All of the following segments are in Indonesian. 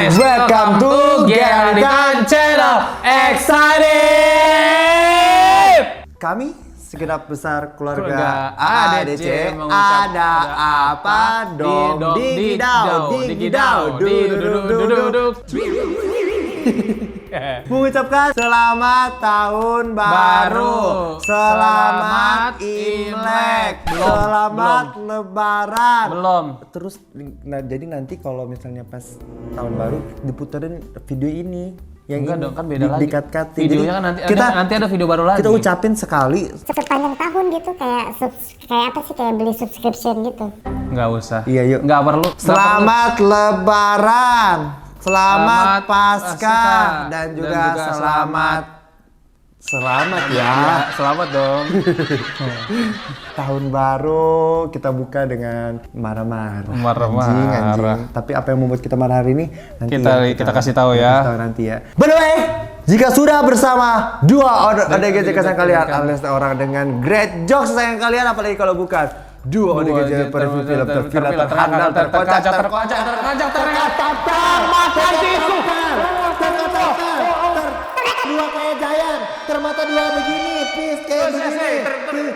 guys, welcome to Geraldine Channel. Excited! Kami segenap besar keluarga ADC ada apa dong? Digidau. Mengucapkan selamat tahun baru, selamat Imlek, selamat Lebaran. Belum. Terus, jadi nanti kalau misalnya pas tahun baru diputerin video ini. Yang enggak ini, dong, kan beda lagi. Dikat-katin. Videonya kan nanti ada video baru lagi. Kita ucapin sekali. Sepanjang tahun gitu kayak apa sih, kayak beli subscription gitu. Nggak usah. Iya, yuk. Nggak perlu. Selamat Lebaran, selamat Paskah, dan juga selamat ya. Selamat dong. Tahun baru kita buka dengan marah-marah. Anjing. Tapi apa yang membuat kita marah hari ini? Nanti kita kasih tahu ya. Kasih tahu nanti ya. By the way, jika sudah bersama dua ODGJ kesayangan kalian, alias orang dengan great jokes kesayangan kalian, apalagi kalau bukan dua ODGJ per film terhandal, terkocak, termakan tisu, dua kayak giant, termata dua begini, pis kayak begini,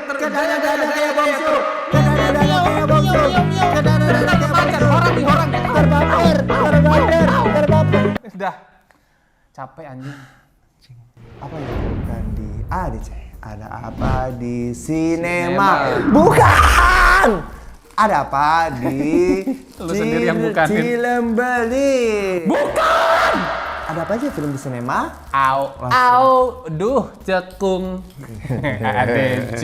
kedada-dada kayak bongsu, kedada-dada kayak bongsu, kedada-dada kayak bongsu, terbaper. Sudah. Capek anjing. Apa yang bukan di ADC? Ada apa di sinema? Bukan! Ada apa di Lu sendiri yang bukanin. film beli? Bukan! Ada apa aja film di sinema? Duh, cekung. ADC.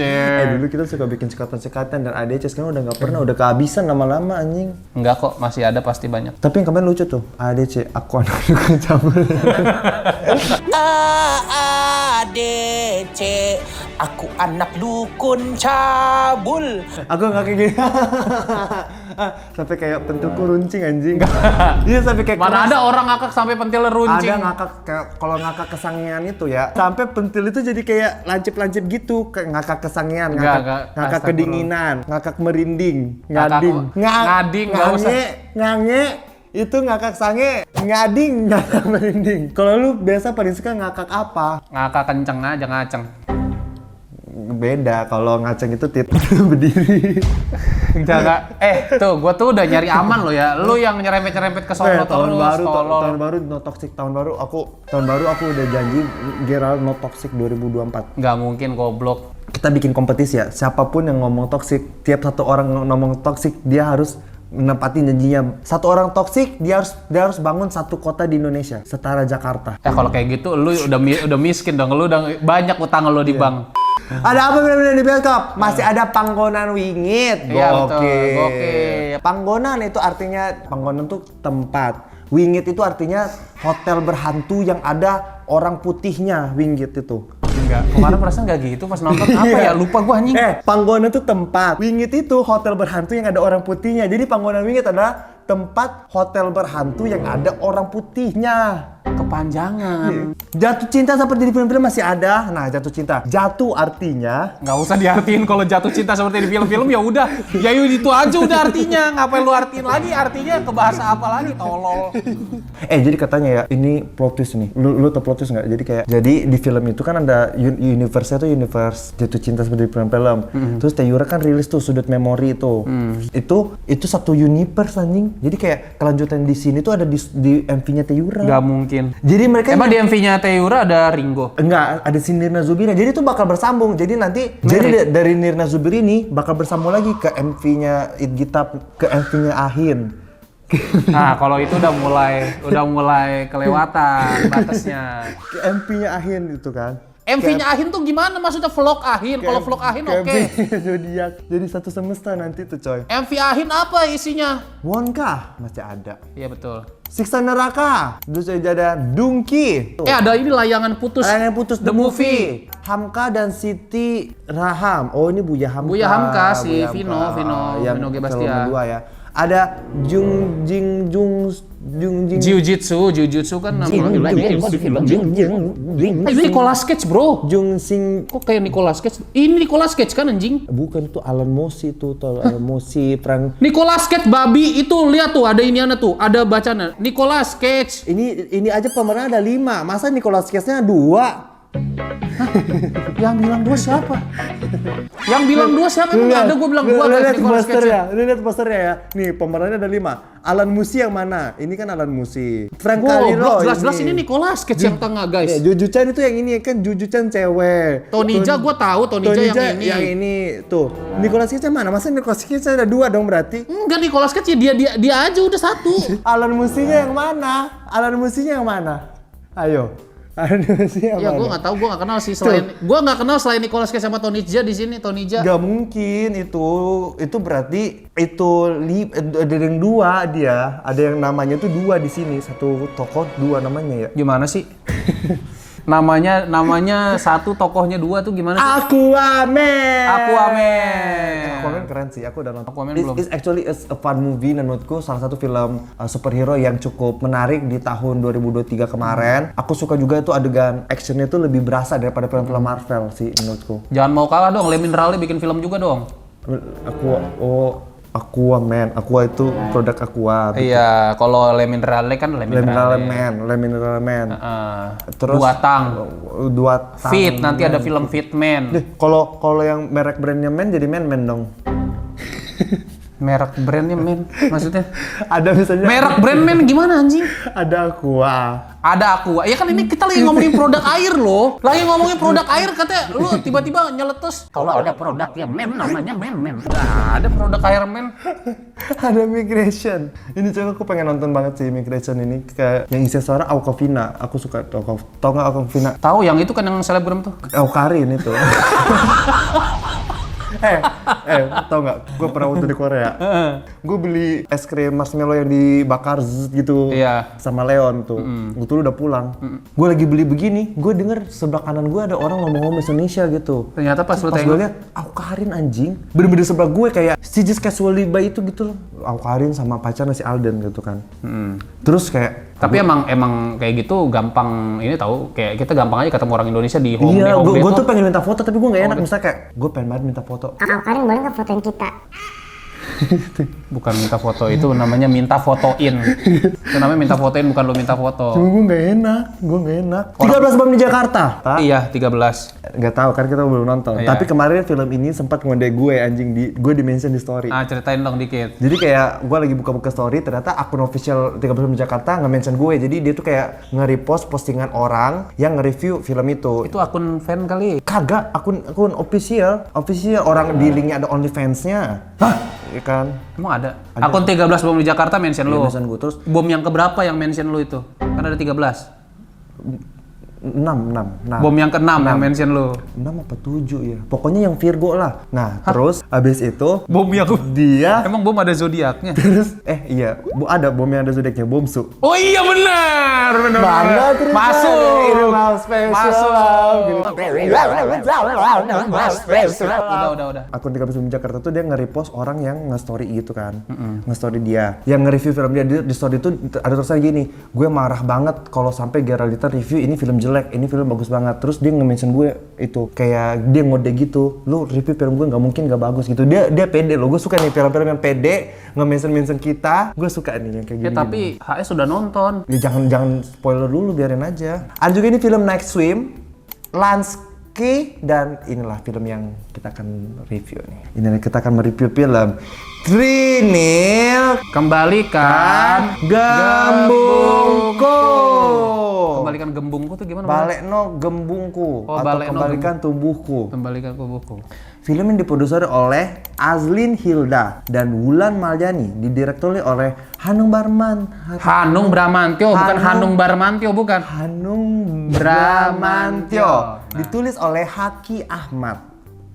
Dulu kita suka bikin sekatan-sekatan dan ADC sekarang udah nggak pernah, udah kehabisan lama-lama anjing. Enggak kok, masih ada pasti banyak. Tapi yang kemarin lucu tuh, ADC, aku anak dukun cabul. ADC, aku anak dukun cabul. Aku nggak kayak gini. Sampai kayak pentilku runcing anjing. Iya, sampai kayak Mana keras. ada orang ngakak sampai pentil runcing. Ada ngakak, kalau ngakak kesangian itu ya, sampai pentil itu jadi kayak lancip-lancip gitu, kayak ngakak kesangian, ngakak kedinginan, ngakak merinding, ngading, ngading, nggak usah. ngange, itu ngakak sange, ngading, ngakak merinding. Kalau lu biasa paling suka ngakak apa? Ngakak kenceng aja, ngaceng. Beda, kalau ngaceng itu berdiri. Jaga. Tuh, gua tuh udah nyari aman lo ya. Lu yang nyerempet-nyerempet ke sono tahun terus, tahun baru no toxic, tahun baru aku udah janji Gerald no toxic 2024. Nggak mungkin goblok. Kita bikin kompetisi ya, siapapun yang ngomong toxic, tiap satu orang ngomong toxic, dia harus menepati janjinya. Satu orang toxic, dia harus bangun satu kota di Indonesia, setara Jakarta. Kalau kayak gitu lu udah miskin dong. Lu udah banyak utang lu di bank. Ada apa benar-benar di bioskop? Masih ada Panggonan Wingit. Iya, betul. Gokil. Panggonan itu artinya, Panggonan tuh tempat. Wingit itu artinya hotel berhantu yang ada orang putihnya. Wingit itu. Enggak. Kemarin perasaan nggak gitu pas nonton apa ya? Lupa gua anjing. Panggonan itu tempat. Wingit itu hotel berhantu yang ada orang putihnya. Jadi Panggonan Wingit adalah tempat hotel berhantu yang ada orang putihnya. Kepanjangan. Jatuh cinta seperti di film-film masih ada. Nah, jatuh cinta. Jatuh artinya Nggak usah diartiin kalau jatuh cinta seperti di film-film, ya udah. Ya itu aja udah artinya. Ngapain lu artiin lagi? Artinya ke bahasa apa lagi? Tolol. jadi katanya ya, ini plot twist nih. Lu tau plot twist nggak? Jadi di film itu kan ada universe-nya tuh universe jatuh cinta seperti di film-film. Terus Teyura kan rilis tuh sudut memori itu. Itu satu universe anjing. Jadi kayak kelanjutan di sini tuh ada di MV-nya Teyura. Nggak mungkin. Jadi mereka emang di MV-nya Teyura ada Ringo? Enggak, ada si Nirna Zubir. Jadi itu bakal bersambung. Jadi nanti dari Nirna Zubir ini bakal bersambung lagi ke MV-nya Idgitab, ke MV-nya Ahin. Nah, kalau itu udah mulai kelewatan batasnya. Ke MV-nya Ahin itu kan. MV-nya Ahin tuh gimana? Maksudnya vlog Ahin? Kalau vlog Ahin oke. Zodiak. Jadi satu semesta nanti tuh coy. MV Ahin apa isinya? Wonka masih ada. Iya betul. Siksa Neraka. Terus ada Dungki. Ada ini layangan putus. Layangan putus The Movie. Hamka dan Siti Raham. Oh, ini Buya Hamka. Buya Hamka si Buya Vino yang Gebastian. kedua ya. Ada Jung Jing Jiu-jitsu kan nama ini Nicolas Cage, bro. Jung Sing. Kok kayak Nicolas Cage? Ini Nicolas Cage kan anjing. Bukan tuh Alan Mosi tuh, Alan Mosi perang. Nicolas Cage babi itu lihat tuh ada iniannya tuh, ada bacaan Nicolas Cage. Ini aja pemeran ada 5, masa Nicolas Cage-nya 2? Yang bilang 2 siapa? Yang bilang 2 siapa? Emang ada gue bilang 2 guys lihat Nicolas Cage. lihat posternya ya. Nih pemerannya ada 5. Alan Musi yang mana? Ini kan Alan Musi. Frank Caliro. Jelas-jelas ini Nicolas Cage yang tengah guys. Ya, Juju Chan itu yang ini kan, Juju Chan cewek. Tonija gue tahu, Tonija yang ini. Yang ini tuh. Nicolas Cage yang mana? Masa Nicolas Cage ada 2 dong berarti? Enggak, Nicolas Cage ya dia aja udah 1. Alan Musinya yang mana? Alan Musinya yang mana? Ayo. Alan Musi yang Ya mana? gue nggak tahu, gue nggak kenal sih selain Nicolas Cage sama Tonija di sini. Tonija. Gak mungkin itu berarti ada yang 2 dia, ada yang namanya tuh 2 di sini, satu tokoh 2 namanya ya. Gimana sih? namanya 1, tokohnya 2 tuh gimana sih? Aquaman. Aquaman Keren sih, aku udah nonton. Aquaman belum. It's actually a fun movie dan menurutku salah satu film superhero yang cukup menarik di tahun 2023 kemarin. Aku suka juga itu adegan actionnya tuh lebih berasa daripada film-film Marvel sih menurutku. Jangan mau kalah dong, Le Minerale bikin film juga dong. Aquaman, Aqua itu produk Aqua. Iya, kalau Le Minerale kan Le Minerale. Le Minerale. Terus 2 tang. Fit, tang. nanti ada film Fitman. Kalau yang merek brandnya Men jadi Men dong. Merek brandnya men, maksudnya? Ada misalnya. Merek brand men gimana anjing? Ada Aqua. Ada Aqua. Ya kan ini kita lagi ngomongin produk air loh. Lagi ngomongin produk air katanya lu tiba-tiba nyeletus. Kalau ada produknya men namanya men. Nah, ada produk air men. Ada Migration. Ini juga aku pengen nonton banget sih Migration ini. Kayak yang isi suara Awkwafina. Aku suka tau nggak Awkwafina? Tahu yang itu kan yang selebgram tuh. Awkarin itu. Tau nggak? Gue pernah waktu di Korea. Gue beli es krim marshmallow yang dibakar gitu. Iya. Sama Leon tuh. Gue tuh udah pulang. Gue lagi beli begini. Gue denger sebelah kanan gue ada orang ngomong Indonesia gitu. Ternyata pas lu gue tengok. lihat Awkarin anjing. Bener-bener sebelah gue kayak si just casually by itu gitu loh. Awkarin sama pacarnya si Alden gitu kan. Terus kayak. Tapi emang kayak gitu gampang ini tahu, kayak kita gampang aja ketemu orang Indonesia di home Iya, di gue tuh pengen minta foto tapi gue nggak enak. Misalnya kayak gue pengen banget minta foto. Karin boleh nggak fotoin kita? Bukan minta foto, itu namanya minta fotoin. Itu namanya minta fotoin, bukan lu minta foto. Cuma gue nggak enak. 13 bom di Jakarta. Iya, 13. Nggak tahu kan kita belum nonton. Iya. Tapi kemarin film ini sempat ngode gue anjing gue di mention di story. Ceritain dong dikit. Jadi kayak gue lagi buka-buka story, ternyata akun official 13 bom di Jakarta nge-mention gue. Jadi dia tuh kayak nge-repost postingan orang yang nge-review film itu. Itu akun fan kali. Kagak, akun official orang di linknya ada OnlyFans-nya. Hah? Iya kan? Emang ada? Akun 13 bom di Jakarta mention lu. Mention gue terus Bom yang keberapa yang mention lu itu? Kan ada 13. 6. Bom yang ke-6 yang mention lu. 6 apa 7 ya? Pokoknya yang Virgo lah. Nah, terus abis itu Bom yang dia emang bom ada zodiaknya? terus ada bom yang ada zodiaknya, Bomsu. Oh iya benar. Mana terus Masuk. Masuk. Udah. Akun 13 Bom Jakarta tuh dia nge-repost orang yang nge-story gitu kan. Nge-story dia. Yang nge-review film dia di story itu ada tulisan gini, gue marah banget kalau sampai Geraldita review ini film jelek, ini film bagus banget. Terus dia nge-mention gue itu kayak dia ngode gitu, lu review film gue nggak mungkin nggak bagus gitu. Dia pede loh, gue suka nih film-film yang pede nge-mention kita. Gue suka nih yang kayak gini. Ya tapi HS sudah nonton. Ya jangan spoiler dulu, biarin aja. Ada juga ini film Night Swim, Lansky, dan inilah film yang kita akan review nih. Ini kita akan mereview film Trinil Kembalikan Gembungku. Kembalikan gembungku tuh gimana? Balekno gembungku Oh, atau balekno kembalikan tubuhku. Kembalikan tubuhku. Film yang diproduksi oleh Azlin Hilda dan Wulan Maljani, didirektori oleh Hanung Bramantyo, bukan Hanung Barmantyo, bukan. Hanung Bramantyo. Ditulis oleh Haki Ahmad.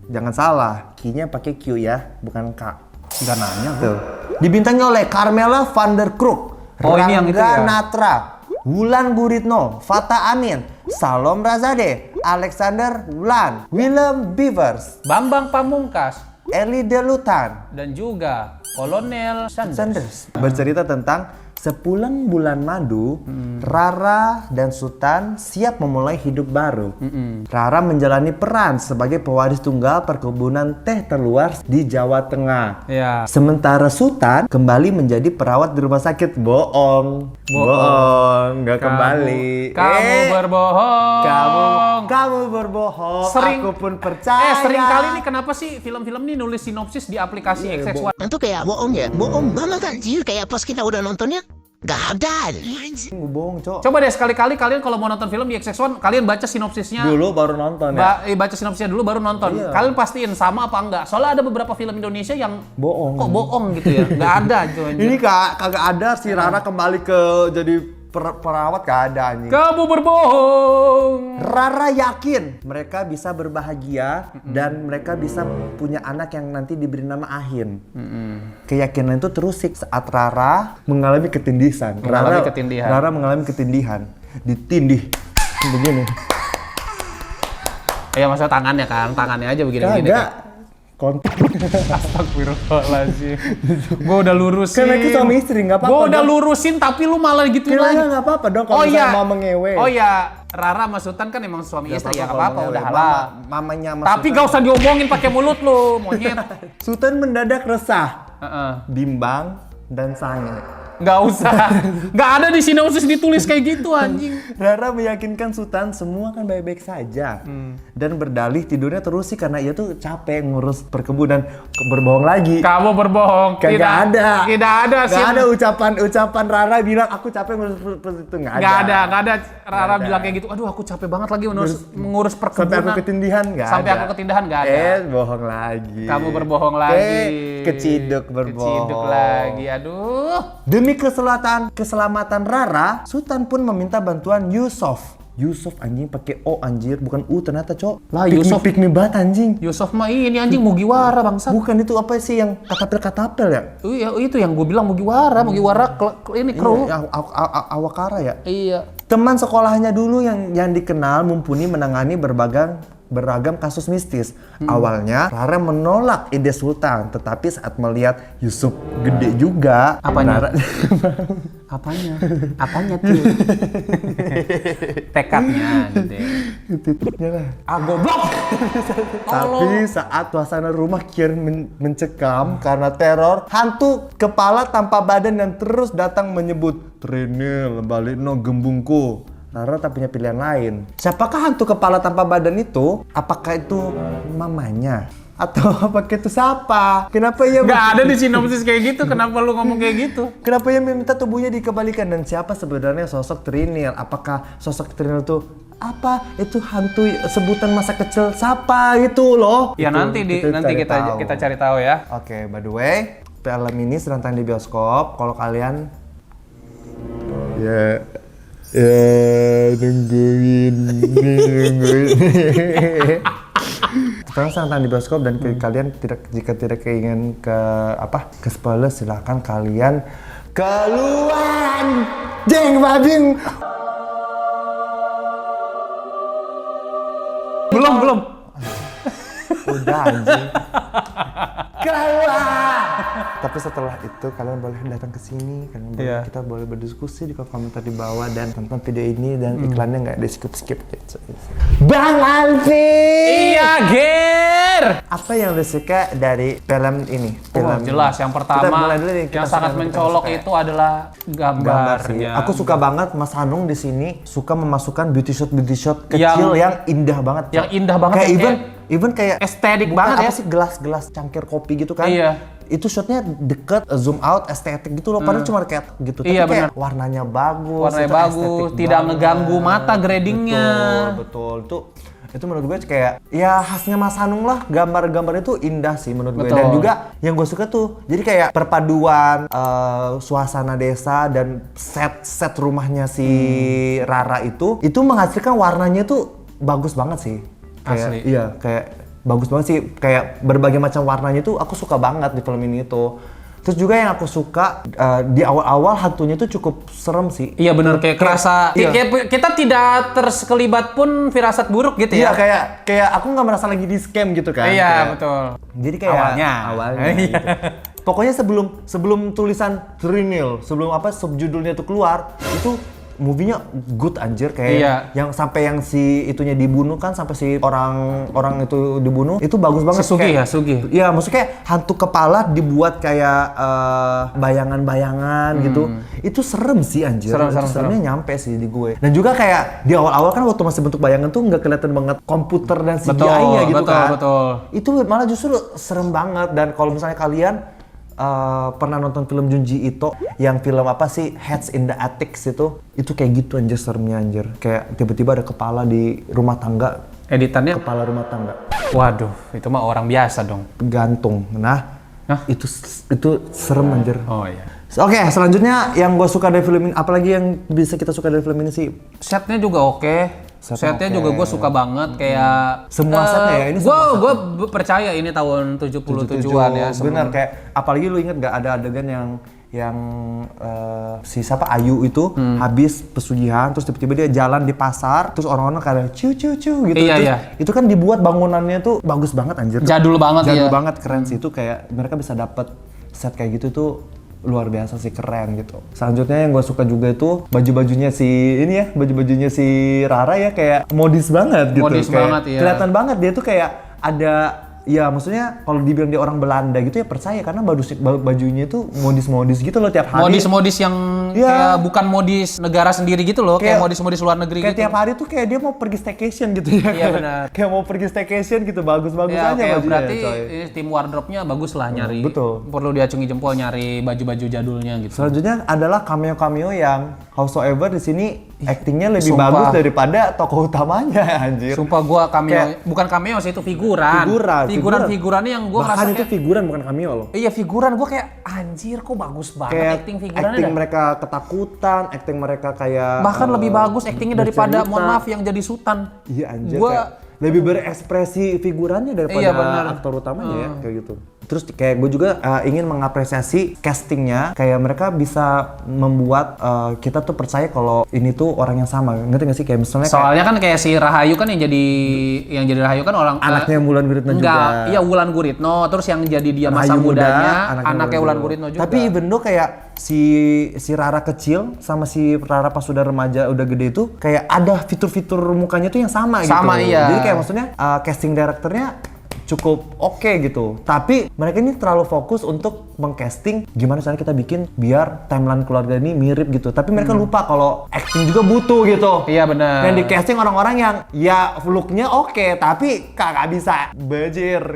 Jangan salah, Q-nya pakai Q ya, bukan K. Enggak nanya. Tuh. Dibintangi oleh Carmela van der Kroek, Oh, ini yang itu ya? Natra, Wulan Guritno, Fata Amin, Salom Razade, Alexander Wulan, Willem Beavers, Bambang Pamungkas Eli Delutan, dan juga Kolonel Sanders. Bercerita tentang sepulang bulan madu, Rara dan Sultan siap memulai hidup baru. Rara menjalani peran sebagai pewaris tunggal perkebunan teh terluar di Jawa Tengah. Ya. Sementara Sultan kembali menjadi perawat di rumah sakit. Bohong, nggak kembali. Kamu berbohong. Kamu berbohong. Sering- Aku pun percaya. Sering kali nih kenapa sih film-film nih nulis sinopsis di aplikasi XX1? Itu kayak bohong ya, bohong banget anjir. Kayak pas kita udah nontonnya gak ada. Bohong, Cok. Coba deh sekali-kali kalian kalau mau nonton film di XX1, kalian baca sinopsisnya. Dulu baru nonton ya. Baca sinopsisnya dulu baru nonton. Iya. Kalian pastiin sama apa enggak. Soalnya ada beberapa film Indonesia yang Bohong. kok bohong gitu ya. Nggak ada coy. Ini kagak ada si Rara kembali ke jadi perawat, gak ada anjing. Kamu berbohong. Rara yakin mereka bisa berbahagia dan mereka bisa punya anak yang nanti diberi nama Ahin. Keyakinan itu terusik saat Rara mengalami ketindihan. Rara mengalami ketindihan. Ditindih begini. Ya maksudnya tangannya aja begini-begini. Kagak. Astagfirullahaladzim. Gue udah lurusin. Kan itu suami istri, nggak apa-apa. Gue udah dong. lurusin tapi lu malah gituin lagi. Nggak apa-apa dong kalau misalnya mau mengewe. Oh iya, Rara sama Sultan kan emang suami istri ya, nggak apa-apa, udah halal. Mamanya sama Tapi Sultan. gak usah diomongin pakai mulut lu, monyet. Sultan mendadak resah, Heeh. bimbang dan sange. Nggak usah. Nggak ada di sinopsis ditulis kayak gitu anjing. Rara meyakinkan Sultan semua kan baik-baik saja dan berdalih tidurnya terus sih karena ia tuh capek ngurus perkebunan. Berbohong lagi. Kamu berbohong. Kagak ada. Tidak ada sih. Gak ada ucapan Rara bilang aku capek ngurus itu, nggak ada. Nggak ada. Rara ada. bilang kayak gitu. Aduh, aku capek banget lagi mengurus Sampai perkebunan. aku ketindihan nggak ada. Sampai aku ketindihan nggak ada. Bohong lagi. Kamu berbohong lagi. Keciduk berbohong. Keciduk lagi. Aduh. Demi keselamatan Rara, Sultan pun meminta bantuan Yusuf. Yusuf anjing pakai O anjir, bukan U ternyata, Cok. Lah, Yusuf. Pick me banget anjing. Yusuf mah ini anjing Mugiwara bangsa. Bukan itu apa sih yang katapel ya? Iya, itu yang gue bilang Mugiwara ini kru. Iya, Awakara ya. Iya. Teman sekolahnya dulu yang dikenal mumpuni menangani beragam kasus mistis. Awalnya Rara menolak ide Sultan, tetapi saat melihat Yusuf gede juga, Apanya? Apanya tuh? Tekadnya gitu. Titiknya lah. Goblok. Tapi saat suasana rumah kian mencekam karena teror hantu kepala tanpa badan yang terus datang menyebut, "Trinil, balikno gembungku." Rara tak punya pilihan lain. Siapakah hantu kepala tanpa badan itu? Apakah itu mamanya? Atau apakah itu siapa? Kenapa ia Nggak ada di sinopsis kayak gitu. Kenapa lu ngomong kayak gitu? Kenapa ia meminta tubuhnya dikembalikan? Dan siapa sebenarnya sosok Trinil? Apakah sosok Trinil itu apa? Itu hantu sebutan masa kecil siapa itu loh? Ya Itu, nanti cari tahu. kita cari tahu ya. Oke, by the way, film ini sedang tayang di bioskop. Kalau kalian ya nungguin. Sekarang sedang tayang di bioskop dan kalian jika tidak keingin ke spoiler, silakan kalian keluar. Jeng babing. Belum. Udah anjing. Keluar. Tapi setelah itu kalian boleh datang ke sini, kita boleh berdiskusi di kolom komentar di bawah dan tonton video ini dan iklannya nggak di skip gitu. Bang Alfi. Iya, Ger. Apa yang lu suka dari film ini? Jelas. Yang pertama, Kita mulai dulu nih, kita yang sangat suka- mencolok kita suka. itu adalah Gambar sih. gambarnya. Aku suka banget Mas Hanung di sini suka memasukkan beauty shot kecil yang indah banget. Yang indah banget Kayak ya, even kayak estetik bukan banget apa ya. sih gelas cangkir kopi gitu kan? Iya. Itu shotnya deket, zoom out, estetik gitu loh. Padahal cuma kayak gitu. Iya, Tapi kayak bener. warnanya bagus. Warnanya itu bagus, estetik tidak banget. ngeganggu mata gradingnya. Betul. Itu menurut gue kayak ya khasnya Mas Hanung lah. Gambar-gambar itu indah sih menurut gue. Betul. Dan juga yang gue suka tuh jadi kayak perpaduan suasana desa dan set rumahnya si Rara itu menghasilkan warnanya tuh bagus banget sih. Kayak, Asli. Iya, kayak bagus banget sih. Kayak berbagai macam warnanya tuh aku suka banget di film ini tuh. Terus juga yang aku suka di awal-awal hantunya tuh cukup serem sih. Iya benar, kayak kerasa. Iya. Kayak kita tidak tersekelibat pun firasat buruk gitu Iya, ya. kayak aku nggak merasa lagi di scam gitu kan. Iya, Kayak- betul. Jadi kayak Awalnya. awalnya Iya. gitu. pokoknya sebelum tulisan Trinil, sebelum subjudulnya itu keluar, itu movie-nya good anjir kayak yang sampai yang si itunya dibunuh kan, sampai si orang itu dibunuh, itu bagus banget. Sugi. Iya, maksudnya kayak hantu kepala dibuat kayak bayangan-bayangan gitu. Itu serem sih anjir. Seremnya nyampe sih di gue. Dan juga kayak di awal-awal kan waktu masih bentuk bayangan tuh nggak kelihatan banget komputer dan CGI-nya gitu kan. Betul. Itu malah justru serem banget. Dan kalau misalnya kalian pernah nonton film Junji Ito yang film Heads in the Attics itu kayak gitu anjir, seremnya anjir. Kayak tiba-tiba ada kepala di rumah tangga. Editannya Kepala rumah tangga. waduh, itu mah orang biasa dong. Gantung. Nah, itu serem anjir. Oh iya. Oke, selanjutnya yang gue suka dari film ini, apalagi yang bisa kita suka dari film ini sih? Setnya juga oke. Setnya juga gue suka banget, kayak semua setnya ya, ini gue percaya ini tahun 77-an ya. Bener, kayak apalagi lu inget gak ada adegan yang si siapa Ayu itu habis pesugihan, terus tiba-tiba dia jalan di pasar, terus orang-orang kayak ciu gitu. Iya. Itu kan dibuat bangunannya tuh bagus banget anjir. Jadul banget. Keren sih itu, kayak mereka bisa dapet set kayak gitu tuh luar biasa sih, keren gitu. Selanjutnya yang gue suka juga itu baju-bajunya si Rara ya, kayak modis banget gitu. Modis kayak banget, iya. Kelihatan banget dia tuh kayak ada, ya maksudnya kalau dibilang dia orang Belanda gitu ya percaya, karena bajunya tuh modis-modis gitu loh tiap hari. Modis-modis yang kayak bukan modis negara sendiri gitu loh, kayak modis-modis luar negeri kayak gitu. Tiap hari tuh kayak dia mau pergi staycation gitu ya. Iya benar. Kayak mau pergi staycation gitu, bagus-bagus Ya, aja kayak bajunya. berarti Coy. ini tim wardrobe-nya bagus lah nyari. Betul. Perlu diacungi jempol nyari baju-baju jadulnya gitu. Selanjutnya adalah cameo-cameo yang howsoever di sini actingnya lebih Sumpah. bagus daripada tokoh utamanya anjir. Sumpah gua cameo, bukan cameo sih, itu figuran. Figuran-figurannya yang gua bahkan ngerasa itu kayak, figuran bukan cameo loh. iya figuran, gua kayak anjir kok bagus banget Kayak acting figurannya. acting dah. mereka ketakutan, acting mereka kayak Bahkan lebih bagus actingnya daripada, bercerita. mohon maaf, yang jadi Sultan. Iya anjir, Gua- kayak lebih berekspresi figurannya daripada Iya, benar. aktor utamanya ya, kayak gitu. Terus kayak gue juga ingin mengapresiasi castingnya, kayak mereka bisa membuat kita tuh percaya kalau ini tuh orang yang sama, ngerti gak sih? Kayak misalnya Soalnya kan kayak si Rahayu kan yang jadi Rahayu kan orang anaknya Wulan Guritno juga. enggak, iya Wulan Guritno, terus yang jadi dia masa Rahayu muda, mudanya anaknya anaknya Wulan Guritno juga. Tapi even though kayak si Rara kecil sama si Rara pas udah remaja udah gede itu kayak ada fitur-fitur mukanya tuh yang sama gitu. Sama, iya. Jadi kayak maksudnya casting directornya cukup oke gitu. Tapi mereka ini terlalu fokus untuk mengcasting gimana caranya kita bikin biar timeline keluarga ini mirip gitu. Tapi mereka lupa kalau acting juga butuh gitu. Iya benar. Yang di casting orang-orang yang ya look-nya oke, tapi kagak bisa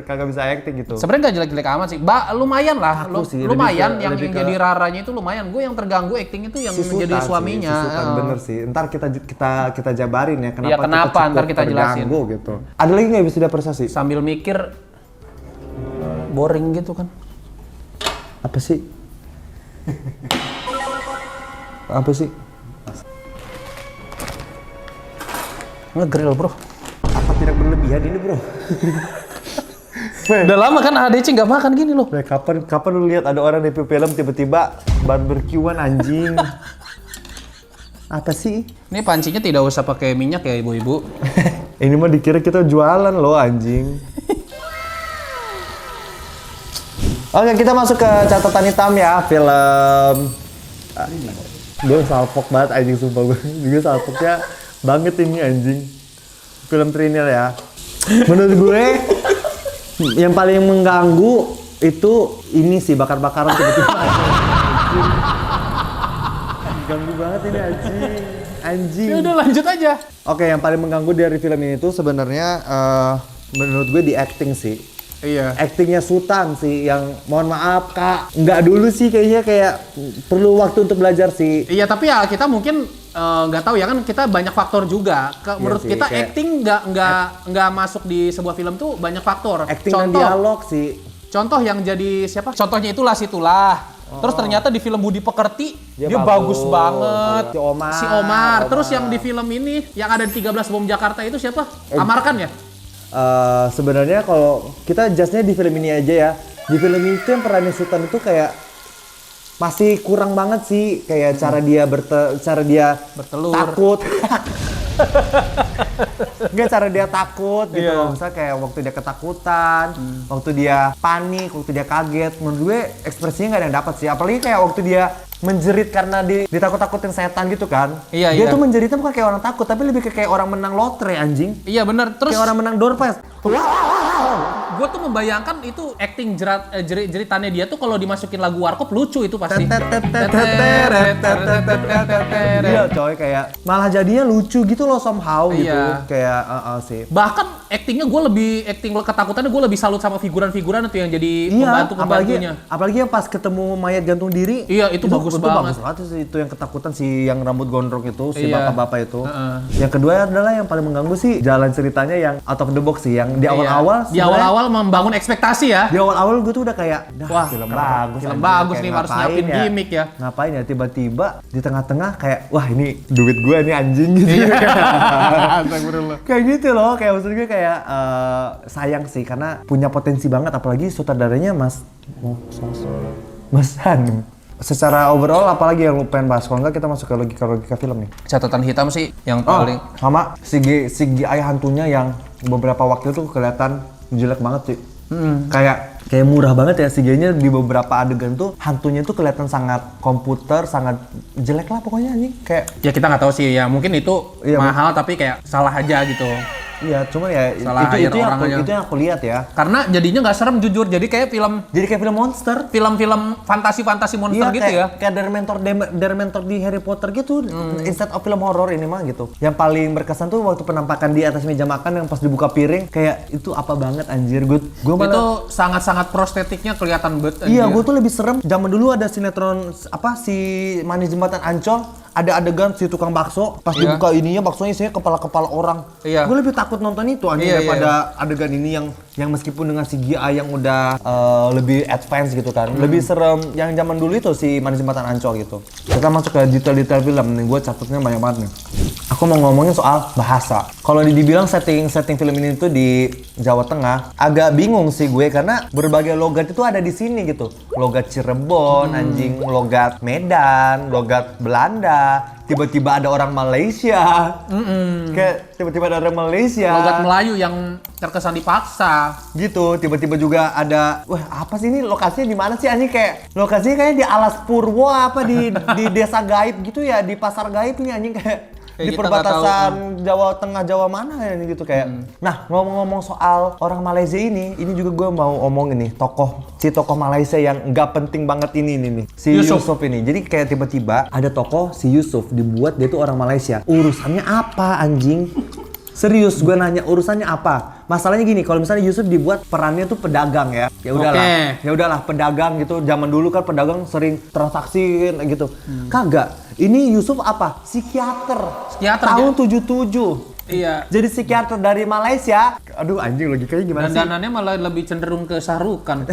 kagak bisa acting gitu. Sebenarnya nggak jelek-jelek amat sih. Lumayan lah. Aku sih, Lumayan lebih yang ke- jadi Raranya itu lumayan. Gue yang terganggu acting itu yang Si menjadi Sultan suaminya. sih, si Sultan, bener sih. Ntar kita jabarin ya kenapa, Iya, kenapa, cukup ntar kita jelasin. terganggu gitu. Ada lagi nggak yang bisa diapresiasi? Sambil mikir boring gitu kan. Apa sih? Apa sih? Ngegrill bro. Apa tidak berlebihan ini bro? Udah lama kan ADC nggak makan gini loh. Weh, kapan lu lihat ada orang di film tiba-tiba barbekyuan anjing? Apa sih? Ini pancinya tidak usah pakai minyak ya ibu-ibu. Ini mah dikira kita jualan loh anjing. Oke, kita masuk ke catatan hitam ya, film. Gue salpok banget anjing, sumpah gue. Juga salpoknya banget ini anjing. Film Trinil ya. Menurut gue, yang paling mengganggu itu ini sih, bakar-bakaran tiba-tiba. Ganggu banget ini anjing. Ya udah lanjut aja. Oke, yang paling mengganggu dari film ini tuh sebenarnya menurut gue di acting sih. Iya. Actingnya Sultan sih yang mohon maaf kak, nggak dulu sih kayaknya, kayak perlu waktu untuk belajar sih. Iya tapi ya kita mungkin nggak tahu ya kan, kita banyak faktor juga. Menurut sih, kita kayak- acting nggak masuk di sebuah film tuh banyak faktor. Acting dan dialog sih. Contoh yang jadi siapa? Contohnya itulah Situlah. Terus ternyata di film Budi Pekerti dia bagus banget. Si Omar. Omar. Terus yang di film ini yang ada di 13 Bom Jakarta itu siapa? Amar Khan ya? Sebenarnya kalau kita justnya di film ini aja ya, di film ini tuh yang peranin Sultan itu kayak masih kurang banget sih, kayak cara dia Bertelur. takut Nggak, cara dia takut gitu Iya. loh. Misalnya kayak waktu dia ketakutan, waktu dia panik, waktu dia kaget. Menurut gue ekspresinya nggak ada yang dapat sih. Apalagi kayak waktu dia menjerit karena ditakut-takutin setan gitu kan. Iya, Dia iya. tuh menjeritnya bukan kayak orang takut, tapi lebih kayak orang menang lotre anjing. Iya bener, terus Kayak orang menang door prize. gue tuh membayangkan itu acting jeritannya dia tuh kalau dimasukin lagu warkop lucu itu pasti. Iya coy, kayak malah jadinya lucu gitu loh somehow gitu. Iya. Kayak sih. Bahkan actingnya gue lebih, acting ketakutannya gue lebih salut sama figuran-figuran itu yang jadi Iya, pembantu-pembantunya. apalagi yang pas ketemu mayat gantung diri. Iya, itu bagus banget. Bagus banget sih, itu yang ketakutan si yang rambut gondrong itu, si Iya. bapak-bapak itu. Yang kedua adalah yang paling mengganggu sih jalan ceritanya yang out of the box sih, yang di awal-awal. Di awal-awal membangun ekspektasi ya. Di awal-awal gue tuh udah kayak, Wah, film keren. bagus. Film anjing. bagus Kayak nih, harus ngapain nyiapin gimmick ya. Ngapain ya, tiba-tiba di tengah-tengah kayak, wah ini duit gue nih anjing gitu. Kayak gitu loh, kayak maksud gue kayak sayang sih karena punya potensi banget, apalagi sutradaranya Mas Hanum. Secara overall apalagi yang lu pengen bahas? Kalau enggak kita masuk ke logika film nih. Catatan hitam sih yang Oh, paling. sama CGI hantunya yang beberapa waktu itu kelihatan jelek banget sih. Kayak murah banget ya CGI-nya di beberapa adegan tuh, hantunya tuh kelihatan sangat komputer, sangat jelek lah pokoknya anjing. Kayak Ya kita nggak tahu sih ya, mungkin itu Iya, mahal tapi kayak salah aja gitu. iya, cuman ya Salah hire orang aja. itu yang aku lihat ya. Karena jadinya nggak serem jujur, jadi kayak Jadi kayak film monster. film-film fantasi monster gitu ya. Kayak Dementor di Harry Potter gitu, instead of film horor ini mah gitu. Yang paling berkesan tuh waktu penampakan di atas meja makan yang pas dibuka piring, kayak itu apa banget anjir. Gue malah Itu sangat-sangat prostetiknya kelihatan banget. iya, anjir. gue tuh lebih serem. Zaman dulu ada sinetron apa si Manis Jembatan Ancol, ada adegan si tukang bakso, pas Iya. dibuka ininya baksonya isinya kepala-kepala orang. Iya. Gue lebih takut nonton itu anjing Iya, daripada adegan ini yang meskipun dengan CGI yang udah lebih advance gitu kan. Lebih serem yang zaman dulu itu si Manis Jembatan Ancol gitu. Kita masuk ke detail-detail film nih, gue catatnya banyak banget nih. Aku mau ngomongin soal bahasa. Kalau dibilang setting film ini tuh di Jawa Tengah, agak bingung sih gue karena berbagai logat itu ada di sini gitu. Logat Cirebon, anjing, logat Medan, logat Belanda, tiba-tiba ada orang Malaysia. Kayak tiba-tiba ada orang Malaysia. Logat Melayu yang terkesan dipaksa. Gitu, tiba-tiba juga ada, wah apa sih ini lokasinya di mana sih anjing, kayak lokasinya kayak di Alas Purwo apa di desa gaib gitu ya, di pasar gaib nih anjing kayak di kita nggak perbatasan Jawa Tengah Jawa mana ya gitu kayak. Nah, ngomong-ngomong soal orang Malaysia ini juga gue mau omongin nih tokoh Malaysia yang nggak penting banget ini nih si Yusuf. Yusuf ini. Jadi kayak tiba-tiba ada tokoh si Yusuf dibuat dia tuh orang Malaysia. Urusannya apa anjing? Serius gue nanya urusannya apa? Masalahnya gini, kalau misalnya Yusuf dibuat perannya tuh pedagang ya. Ya udahlah. Oke. Ya udahlah pedagang gitu. Zaman dulu kan pedagang sering transaksi gitu. Kagak. Ini Yusuf apa? Psikiater. Psikiater, Tahun 77. Iya. Jadi psikiater dari Malaysia. Aduh anjing logikanya gimana sih? Dandanannya malah lebih cenderung ke Sarukan.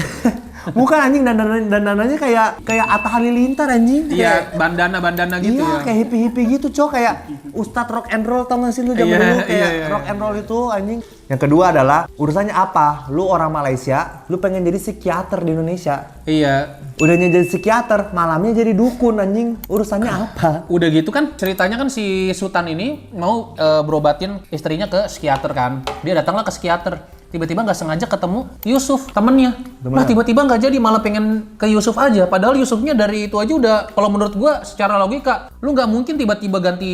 Bukan anjing, dandanannya kayak Atta Halilintar anjing. Iya, bandana gitu Iya, ya. kayak hippie-hippie gitu, Cok. Kayak Ustadz rock and roll, tau gak sih lu zaman Iya, dulu kayak iya. rock and roll itu anjing. Yang kedua adalah urusannya apa? Lu orang Malaysia, lu pengen jadi psikiater di Indonesia. Iya. Udahnya jadi psikiater, malamnya jadi dukun anjing. Urusannya apa? Udah gitu kan ceritanya kan si Sultan ini mau berobatin istrinya ke psikiater kan. Dia datanglah ke psikiater. Tiba-tiba nggak sengaja ketemu Yusuf temennya. Lah tiba-tiba nggak jadi, malah pengen ke Yusuf aja. Padahal Yusufnya dari itu aja udah, kalau menurut gua secara logika, lu nggak mungkin tiba-tiba ganti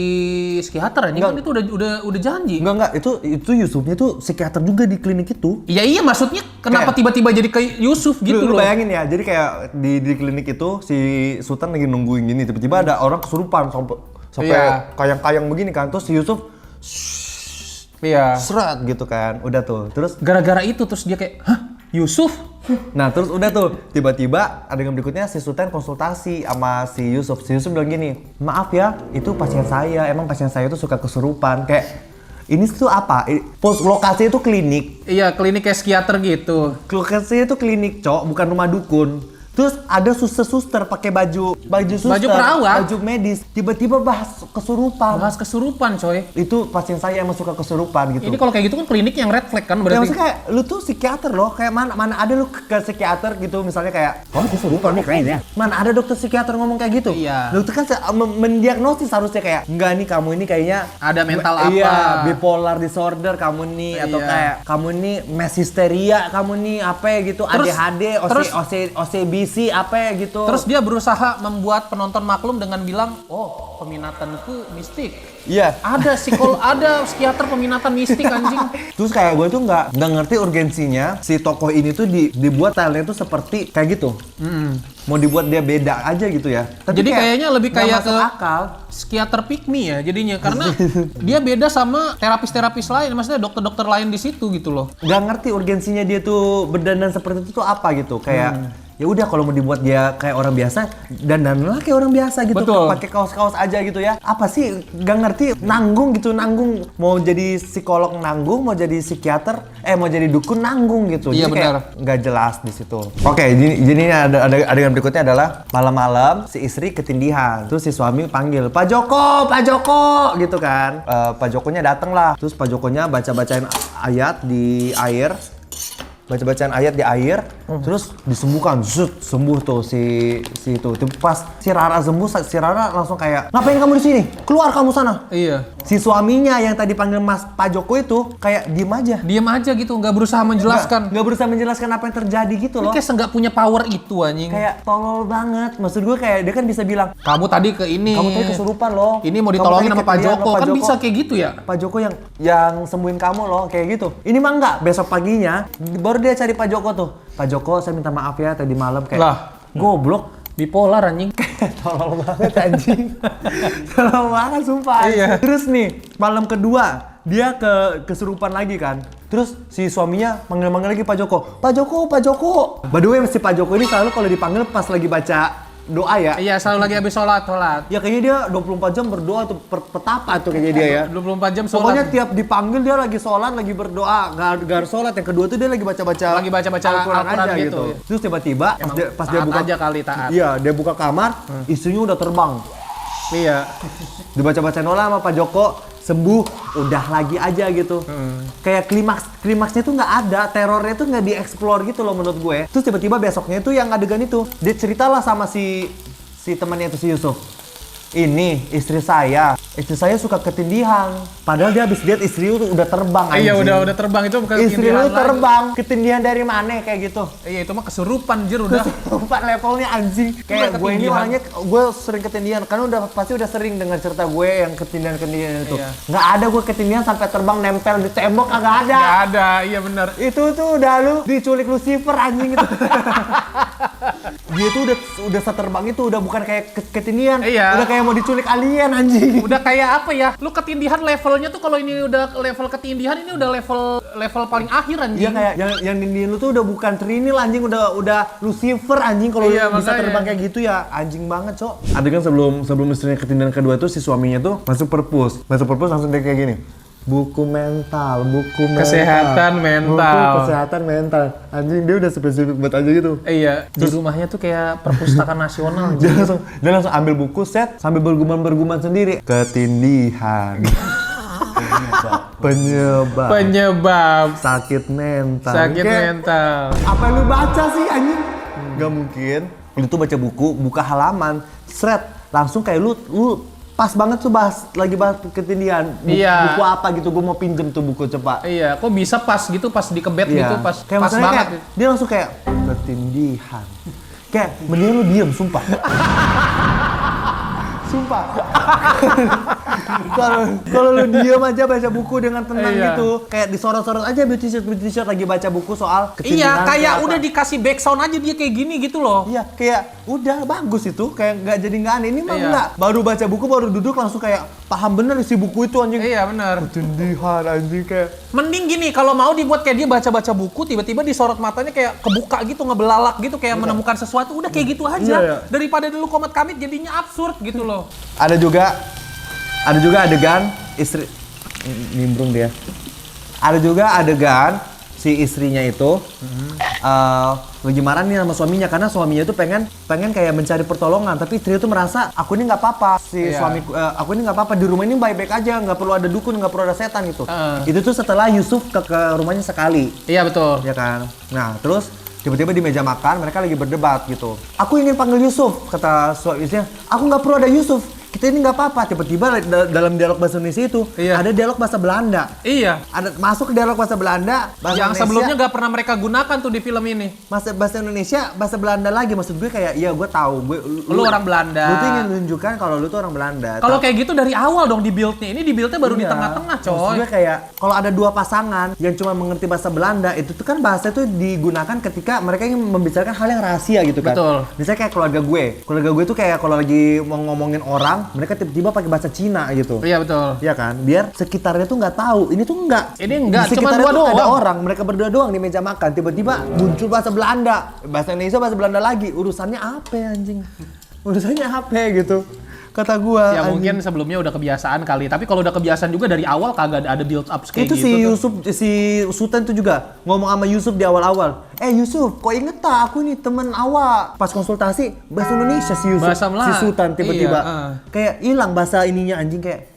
psikiater aja. Kan itu udah janji. Enggak, itu Yusufnya tuh psikiater juga di klinik itu. Iya maksudnya kenapa Kayak- tiba-tiba jadi ke Yusuf gitu lu loh. bayangin ya, jadi kayak di klinik itu si Sultan lagi nungguin gini, tiba-tiba ada orang kesurupan sampai Iya. kayang-kayang begini kan, terus si Yusuf Iya. seret gitu kan, udah tuh, terus Gara-gara itu terus dia kayak, hah Yusuf? nah terus udah tuh, tiba-tiba adegan berikutnya si Sultan konsultasi sama si Yusuf bilang gini, maaf ya, itu pasien saya, emang pasien saya tuh suka kesurupan, kayak ini tuh apa? Lokasinya itu klinik. Iya klinik kayak psikiater gitu. Lokasinya itu klinik, Cok, bukan rumah dukun. Terus ada suster pakai baju suster, Baju perawat. baju medis, tiba-tiba bahas kesurupan. Bahas kesurupan coy. Itu pasien saya emang suka kesurupan gitu. Ini kalau kayak gitu kan klinik yang red flag kan Ya berarti. maksudnya kayak lu tuh psikiater loh, kayak mana ada lu ke psikiater gitu misalnya kayak kesurupan nih kayaknya. Mana ada dokter psikiater ngomong kayak gitu? Iya. Dokter kan mendiagnosis harusnya kayak enggak nih kamu ini kayaknya Ada mental apa? Iya, bipolar disorder kamu nih atau Iya. kayak kamu nih mass hysteria, kamu nih apa ya gitu, Terus- ADHD, OCBC apa ya gitu. Terus dia berusaha membuat penonton maklum dengan bilang, "Oh, peminatanku mistik." iya. Ada ada psikiater peminatan mistik anjing. Terus kayak gue tuh nggak ngerti urgensinya si tokoh ini tuh dibuat stylenya tuh seperti kayak gitu. Mau dibuat dia beda aja gitu ya. Tapi Jadi kayaknya lebih nggak kayak masuk ke akal. psikiater pick me ya jadinya karena dia beda sama terapis-terapis lain, maksudnya dokter-dokter lain di situ gitu loh. Nggak ngerti urgensinya dia tuh berdandan seperti itu tuh apa gitu. Kayak ya udah kalau mau dibuat dia kayak orang biasa, dandanlah kayak orang biasa gitu. Betul. Pakai kaos-kaos aja gitu ya. Apa sih nggak ngerti, nanggung gitu, nanggung. Mau jadi psikolog nanggung, mau jadi psikiater, mau jadi dukun nanggung gitu. Iya, Jadi kayak benar. nggak jelas di situ. Oke, jadi ada adegan berikutnya adalah malam-malam si istri ketindihan. Terus si suami panggil, "Pak Joko," gitu kan. Pak Jokonya dateng lah. Terus Pak Jokonya baca-bacain ayat di air. Baca-bacaan ayat di air, terus disembuhkan, sembuh tuh si itu. Pas si Rara sembuh, si Rara langsung kayak, "Ngapain kamu di sini? Keluar kamu sana." Iya. Si suaminya yang tadi panggil Mas Pak Joko itu kayak diem aja. Diam aja gitu, nggak berusaha menjelaskan. Nggak berusaha menjelaskan apa yang terjadi gitu Ini loh. kayak nggak punya power itu anjing. Kayak tolol banget. Maksud gue kayak dia kan bisa bilang, Kamu tadi ke ini. "Kamu tadi kesurupan loh. Ini mau Kamu ditolongin tadi sama Pak ketindihan Joko. sama Pak Kan Joko." bisa kayak gitu ya. Pak Joko yang sembuhin kamu loh, kayak gitu. Ini mah enggak, besok paginya baru dia cari Pak Joko tuh. "Pak Joko, saya minta maaf ya tadi malam kayak Lah. goblok." Bipolar anjing. Tolol banget anjing. Tolol banget sumpah. Iya. Terus nih, malam kedua dia kesurupan lagi kan. Terus si suaminya manggil-manggil lagi Pak Joko. "Pak Joko, Pak Joko." By the way, si Pak Joko ini selalu kalau dipanggil pas lagi baca doa ya. Iya, selalu lagi habis sholat. Ya kayaknya dia 24 jam berdoa tuh, petapa tuh kayaknya dia ya. 24 jam sholat. Pokoknya tiap dipanggil dia lagi sholat, lagi berdoa, gak harus sholat. Yang kedua tuh dia lagi baca-baca Al-Quran aja gitu. Terus tiba-tiba pas dia Taat buka aja kali, taat. Iya, dia buka kamar, istrinya udah terbang. Iya. Dibaca-baca nola sama Pak Joko, sembuh, udah lagi aja gitu. Kayak klimaksnya tuh nggak ada, terornya tuh nggak dieksplor gitu loh menurut gue. Terus tiba-tiba besoknya tuh yang adegan itu, dia ceritalah sama si temannya itu si Yusuf. "Ini istri saya suka ketindihan." Padahal dia habis lihat istri itu udah terbang Iya, anjing. udah terbang itu bukan Istri ketindihan lu lagi. terbang, ketindihan dari mana kayak gitu. Iya, itu mah kesurupan jir udah. Lupa levelnya anjing. Kayak gue ini ketindihan. orangnya, gue sering ketindihan. Karena pasti udah sering dengar cerita gue yang ketindihan itu. Iya. Nggak ada gue ketindihan sampai terbang nempel di tembok, kagak ada. Nggak ada, iya benar. Itu tuh udah lu diculik Lucifer anjing itu. Dia tuh udah seterbang itu, udah bukan kayak ketindihan. Iya. Udah kayak mau diculik alien anjing. Udah kayak apa ya? Lu ketindihan levelnya tuh kalau ini udah level ketindihan ini udah level paling akhir anjing. Iya kayak yang nindihin lu tuh udah bukan Trinil anjing, udah Lucifer anjing kalau Iya, bisa makanya. terbang kayak gitu ya anjing banget cok. Adegan sebelum istrinya ketindihan kedua tuh si suaminya tuh masuk perpus langsung dia kayak gini. Buku mental. Kesehatan mental. Buku kesehatan mental. Anjing dia udah spesifik banget aja gitu. Iya, di rumahnya tuh kayak perpustakaan nasional. Dia langsung ambil buku set sambil bergumam sendiri. Ketindihan. Penyebab Sakit sakit mental. mental. Apa yang lu baca sih anjing? Gak mungkin. Lu tuh baca buku, buka halaman, langsung kayak lu pas banget tuh lagi bahas ketindihan. Iya. Buku apa gitu, gue mau pinjem tuh buku cepat. Iya, kok bisa pas gitu, pas dikebet gitu, pas Kayak pas maksudnya banget. kayak, dia langsung kayak ketindihan. Kayak mendingan lu diem, sumpah. Sumpah. Kalau lu diem aja baca buku dengan tenang Iya. gitu, kayak disorot-sorot aja beauty shirt lagi baca buku soal Iya, ketindihan. kayak apa. udah dikasih backsound aja dia kayak gini gitu loh. Iya, kayak udah bagus itu, kayak nggak jadi nggak aneh. Ini mah Iya. enggak. Baru baca buku, baru duduk langsung kayak paham bener isi buku itu anjing. Iya, benar. Ketindihan anjing kayak. Mending gini, kalau mau dibuat kayak dia baca-baca buku, tiba-tiba disorot matanya kayak kebuka gitu, ngebelalak gitu, kayak menemukan sesuatu, udah kayak gitu aja. Iya, iya. Daripada dulu komat kamit jadinya absurd gitu loh. Ada juga adegan istri nimbrung dia. Ada juga adegan si istrinya itu lagi marah nih sama suaminya karena suaminya tuh pengen kayak mencari pertolongan, tapi istri itu merasa aku ini nggak apa-apa aku ini nggak apa-apa, di rumah ini baik-baik aja, nggak perlu ada dukun, nggak perlu ada setan gitu. Itu tuh setelah Yusuf ke rumahnya sekali. Iya betul. Ya kan. Nah terus tiba-tiba di meja makan mereka lagi berdebat gitu. Aku ingin panggil Yusuf, kata istrinya. Aku nggak perlu ada Yusuf. Kita ini nggak apa-apa. Tiba-tiba dalam dialog bahasa Indonesia itu ada dialog bahasa Belanda. Iya. Ada masuk ke dialog bahasa Belanda. Bahasa Yang Indonesia, sebelumnya nggak pernah mereka gunakan tuh di film ini. bahasa Indonesia, bahasa Belanda lagi. Maksud gue kayak, iya gue tahu. Lu orang Belanda. Lu tuh ingin menunjukkan kalau lu tuh orang Belanda. Kalau kayak gitu dari awal dong di build-nya. Ini di build-nya baru di Iya. tengah-tengah, Maksud coy. gue kayak kalau ada dua pasangan yang cuma mengerti bahasa Belanda, itu tuh kan bahasa itu digunakan ketika mereka ingin membicarakan hal yang rahasia gitu kan. Betul. Misalnya kayak keluarga gue tuh kayak kalau lagi mau ngomongin orang, mereka tiba-tiba pakai bahasa Cina gitu. Iya betul. Iya kan? Biar sekitarnya tuh nggak tahu. Ini tuh enggak. Ini enggak, Di cuma sekitarnya dua tuh ada doang. orang, mereka berdua doang di meja makan. Tiba-tiba muncul bahasa Belanda, bahasa Indonesia, bahasa Belanda lagi. Urusannya apa ya, anjing? Urusannya apa gitu? Kata gua. Ya anjing. mungkin sebelumnya udah kebiasaan kali. Tapi kalau udah kebiasaan juga dari awal kagak ada build up kayak Itu gitu. si tuh. Yusuf, si Sultan tuh juga ngomong sama Yusuf di awal-awal. Yusuf, kok inget tak aku nih temen awak. Pas konsultasi bahasa Indonesia si Yusuf, Bahasa Melayu. si Sultan tiba-tiba Iya, kayak hilang bahasa ininya, anjing, kayak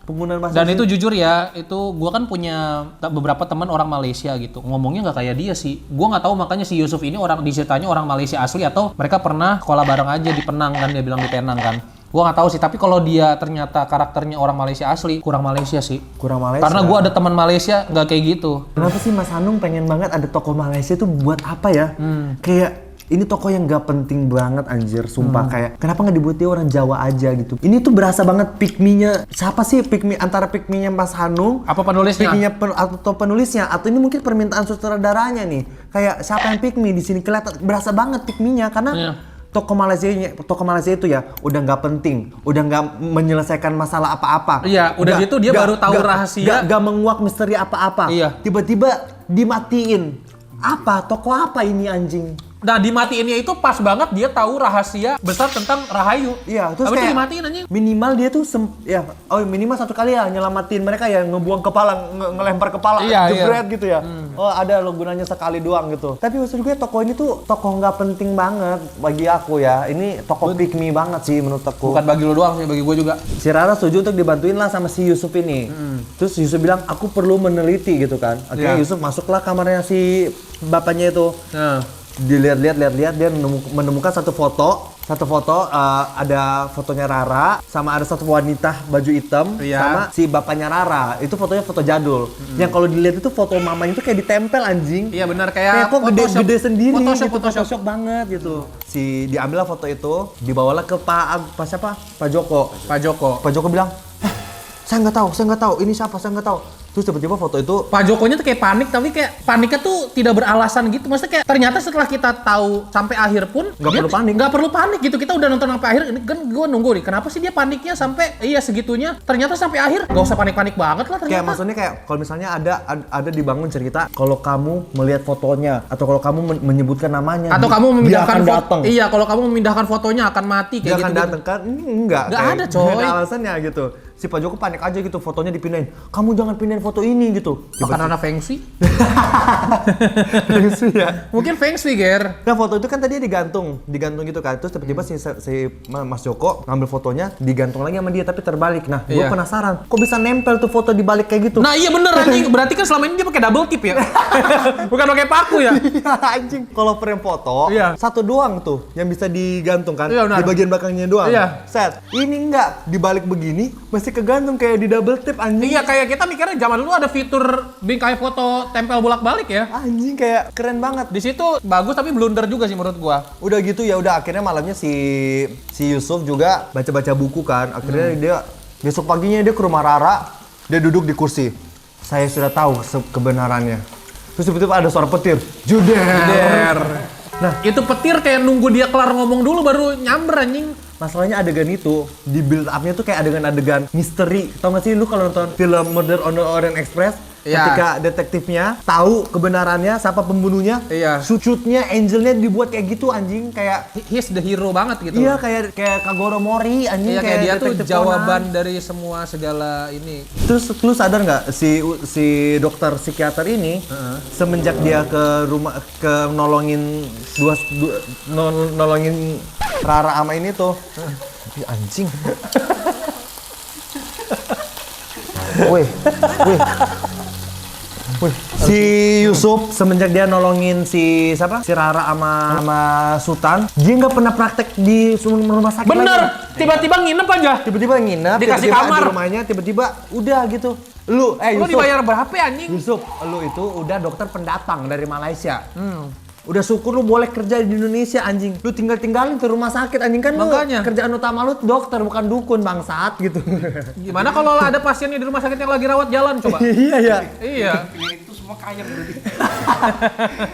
penggunaan bahasa. Dan itu jujur ya, itu gua kan punya beberapa teman orang Malaysia gitu. Ngomongnya nggak kayak dia sih. Gua nggak tahu makanya si Yusuf ini orang ceritanya orang Malaysia asli atau mereka pernah sekolah bareng aja di Penang kan, dia bilang di Penang kan. Gua nggak tahu sih, tapi kalau dia ternyata karakternya orang Malaysia asli, kurang Malaysia sih. Kurang Malaysia. Karena gua ada teman Malaysia nggak kayak gitu. Kenapa sih Mas Hanung pengen banget ada tokoh Malaysia tuh buat apa ya? Kayak ini tokoh yang gak penting banget anjir, sumpah. Kayak kenapa nggak dibuat dia orang Jawa aja gitu? Ini tuh berasa banget pikminya. Siapa sih pikmi antara pikminya Mas Hanung? Apa penulisnya? Pikminya atau penulisnya? Atau ini mungkin permintaan sutradaranya nih? Kayak siapa yang pikmi di sini, kelihatan berasa banget pikminya karena Iya. tokoh Malaysia itu ya udah nggak penting, udah nggak menyelesaikan masalah apa-apa. Iya, udah gitu dia baru tahu rahasia. Nggak menguak misteri apa-apa. Iya. Tiba-tiba dimatiin. Apa? Tokoh apa ini, anjing? Nah, dimatiinnya itu pas banget dia tahu rahasia besar tentang Rahayu. Iya, terus Habis itu kayak dimatiin anjing. minimal dia tuh minimal satu kali ya nyelamatin mereka ya, ngebuang kepala, ngelempar kepala, Iya, jebret gitu ya. Oh, ada lo gunanya sekali doang gitu. Tapi maksud gue tokoh ini tuh tokoh nggak penting banget bagi aku ya. Ini tokoh pick me banget sih menurut aku. Bukan bagi lu doang sih, bagi gue juga. Si Rara setuju untuk dibantuin lah sama si Yusuf ini. Terus Yusuf bilang, aku perlu meneliti gitu kan. Akhirnya Iya. Yusuf masuklah kamarnya si bapaknya itu. Nah, Dilihat-lihat dia menemukan satu foto ada fotonya Rara sama ada satu wanita baju hitam Iya. sama si bapaknya Rara. Itu fotonya foto jadul. Yang kalau dilihat itu foto mamanya itu kayak ditempel, anjing. iya benar Kayak kayak kok gede sendiri Photoshop, gitu, Photoshop. Photoshop banget gitu. Diambillah foto itu, dibawalah ke Pak siapa? Pak Joko. Pak Joko. Pak Joko bilang, saya nggak tahu, ini siapa, saya nggak tahu. Terus tiba-tiba foto itu, Pak Jokonya tuh kayak panik, tapi kayak paniknya tuh tidak beralasan gitu. Maksudnya kayak ternyata setelah kita tahu sampai akhir pun Nggak dia perlu panik. Nggak perlu panik gitu. Kita udah nonton sampai akhir, ini kan gue nunggu nih. Kenapa sih dia paniknya sampai segitunya? Ternyata sampai akhir nggak usah panik-panik banget lah ternyata. kayak maksudnya kayak kalau misalnya ada dibangun cerita, kalau kamu melihat fotonya atau kalau kamu menyebutkan namanya, Atau kamu dia memindahkan akan datang. Iya, kalau kamu memindahkan fotonya akan mati Dia kayak akan gitu. datang kan? Enggak Nggak kayak ada, coy. nggak ada alasannya gitu. Si Pak Joko panik aja gitu, fotonya dipindahin. Kamu jangan pindahin foto ini gitu. Karena Feng Shui. Gitu ya. Mungkin Feng Shui, Ger. Nah, foto itu kan tadi digantung gitu kan. Terus tiba-tiba si Mas Joko ngambil fotonya, digantung lagi sama dia tapi terbalik. Nah, gue Iya. penasaran, kok bisa nempel tuh foto dibalik kayak gitu? Nah iya bener anjing, berarti kan selama ini dia pakai double tip ya? Bukan pakai paku ya? Iya, anjing. Kalau frame foto, Iya. satu doang tuh yang bisa digantung kan, Iya, benar. di bagian belakangnya doang. Iya. Set. Ini enggak, dibalik begini masih kegantung kayak di double tip, anjing. Iya, kayak kita mikirnya zaman dulu ada fitur bingkai foto tempel bolak-balik ya. Anjing, kayak keren banget. Di situ bagus tapi blunder juga sih menurut gua. Udah gitu ya udah, akhirnya malamnya si Yusuf juga baca-baca buku kan. Akhirnya dia besok paginya dia ke rumah Rara, dia duduk di kursi. Saya sudah tahu kebenarannya. Terus tiba-tiba ada suara petir. Juder. Nah, itu petir kayak nunggu dia kelar ngomong dulu baru nyamber anjing. Masalahnya adegan itu di build up-nya tuh kayak adegan-adegan misteri. Tau gak sih lu kalau nonton film Murder on the Orient Express? Iya. Ketika detektifnya tahu kebenarannya siapa pembunuhnya, Iya. shootnya Angelnya dibuat kayak gitu anjing, kayak He's the hero banget gitu. iya kayak Kagoro Mori anjing, Iya, kayak dia tuh detektif jawaban Conan. dari semua segala ini. Terus lu sadar nggak si dokter psikiater ini semenjak dia ke rumah nolongin nolongin Rara ama ini tuh, Ih, anjing. Wih. Si Yusuf semenjak dia nolongin si siapa? Si Rara sama Sultan, dia nggak pernah praktek di rumah sakit Bener, lagi. tiba-tiba nginep aja. Tiba-tiba nginep, Dikasih tiba-tiba kamar. di rumahnya, tiba-tiba udah gitu. Lu Lu Yusuf, dibayar berapa ya anjing? Yusuf, lu itu udah dokter pendatang dari Malaysia. Udah syukur lu boleh kerja di Indonesia anjing. Lu tinggalin ke rumah sakit anjing, kan lu Makanya. kerjaan utama lu dokter bukan dukun bangsat gitu. Gimana kalau ada pasiennya di rumah sakit yang lagi rawat jalan coba? Iya ya. Iya.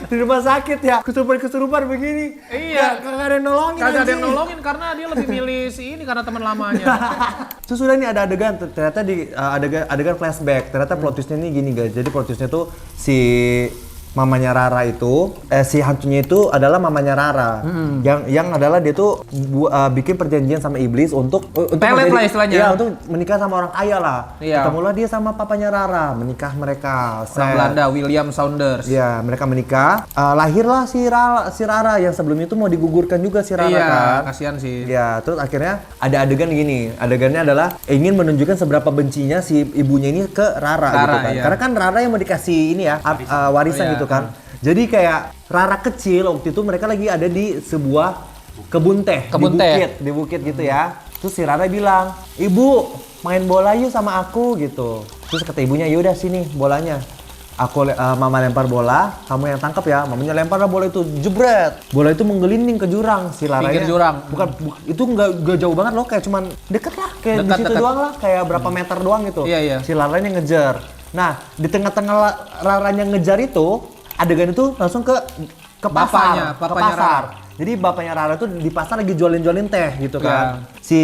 Di rumah sakit ya. Kesurupan begini. Iya. Kagak ada yang nolongin. Kagak ada yang anjing. nolongin karena dia lebih milih si ini karena teman lamanya. Terus udah nih ada adegan, ternyata di adegan flashback. Ternyata plot twistnya nih gini guys. Jadi plot twistnya tuh si mamanya Rara itu, si hantunya itu adalah mamanya Rara. Yang adalah dia tuh bikin perjanjian sama iblis untuk Pelet lah istilahnya. Iya, untuk menikah sama orang kaya lah. Iya. Ketemulah dia sama papanya Rara, menikah mereka. Orang Belanda, William Saunders. Iya, mereka menikah. Lahirlah si Rara yang sebelumnya itu mau digugurkan juga si Rara Iya, kan. kasihan sih. Ya, terus akhirnya ada adegan gini. Adegannya adalah ingin menunjukkan seberapa bencinya si ibunya ini ke Rara gitu kan. iya. Karena kan Rara yang mau dikasih ini ya, warisan Iya, gitu kan. Jadi kayak Rara kecil waktu itu mereka lagi ada di sebuah kebun teh, Kebun teh. di bukit gitu ya. Terus si Rara bilang, "Ibu, main bola yuk sama aku," gitu. Terus kata ibunya, "Yaudah sini bolanya. Mama lempar bola, kamu yang tangkap ya." Mamanya lempar bola itu, jebret. Bola itu menggelinding ke jurang. Si Laranya Pinggir jurang. itu nggak jauh banget loh, kayak cuman deket lah, kayak di situ Dekat. doang lah, kayak berapa meter doang gitu. Iya, iya. Si Laranya ngejar. Nah, di tengah-tengah Laranya ngejar itu, adegan itu langsung ke pasar, bapaknya Rara. Jadi bapaknya Rara tuh di pasar lagi jualin teh gitu kan. Iya. Si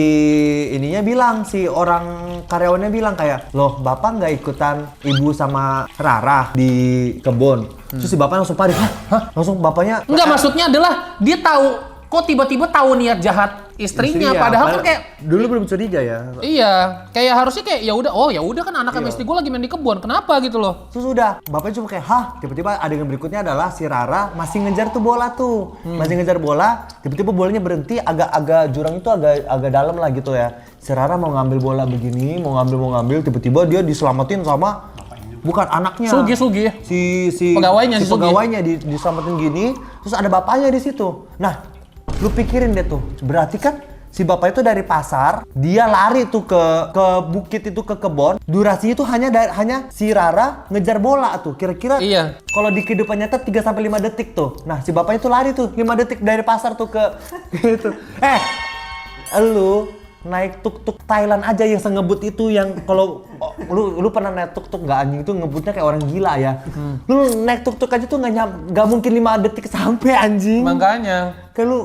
ininya bilang, si orang karyawannya bilang kayak, "Loh, bapak nggak ikutan ibu sama Rara di kebun?" Terus si bapak langsung panik. Hah? Langsung bapaknya Enggak, maksudnya adalah dia tahu kok tiba-tiba tahu niat jahat istrinya, Istrinya, padahal kan kayak dulu belum curiga ya. iya, kayak harusnya kayak ya udah kan anak sama istri gue lagi main di kebun, kenapa gitu loh. Terus udah, bapaknya cuma kayak, "Hah?" Tiba-tiba adegan berikutnya adalah si Rara masih ngejar tuh bola tuh. Masih ngejar bola, tiba-tiba bolanya berhenti agak jurang itu agak dalam lah gitu ya. Si Rara mau ngambil bola begini, mau ngambil, tiba-tiba dia diselamatin sama bukan anaknya. Sugi. Si Pegawainya, si Sugi. pegawainya diselamatin gini, terus ada bapaknya di situ. Nah, lu pikirin deh tuh, berarti kan si bapak itu dari pasar, dia lari tuh ke bukit itu, ke kebun. Durasinya itu hanya si Rara ngejar bola tuh. Kira-kira Iya. kalau di kehidupan nyata 3 sampai 5 detik tuh. Nah, si bapaknya tuh lari tuh 5 detik dari pasar tuh ke gitu. Lu naik tuk-tuk Thailand aja yang sengebut itu, yang kalau lu pernah naik tuk-tuk nggak anjing, itu ngebutnya kayak orang gila ya. Lu naik tuk-tuk aja tuh nggak mungkin 5 detik sampai anjing. Makanya Kayak lu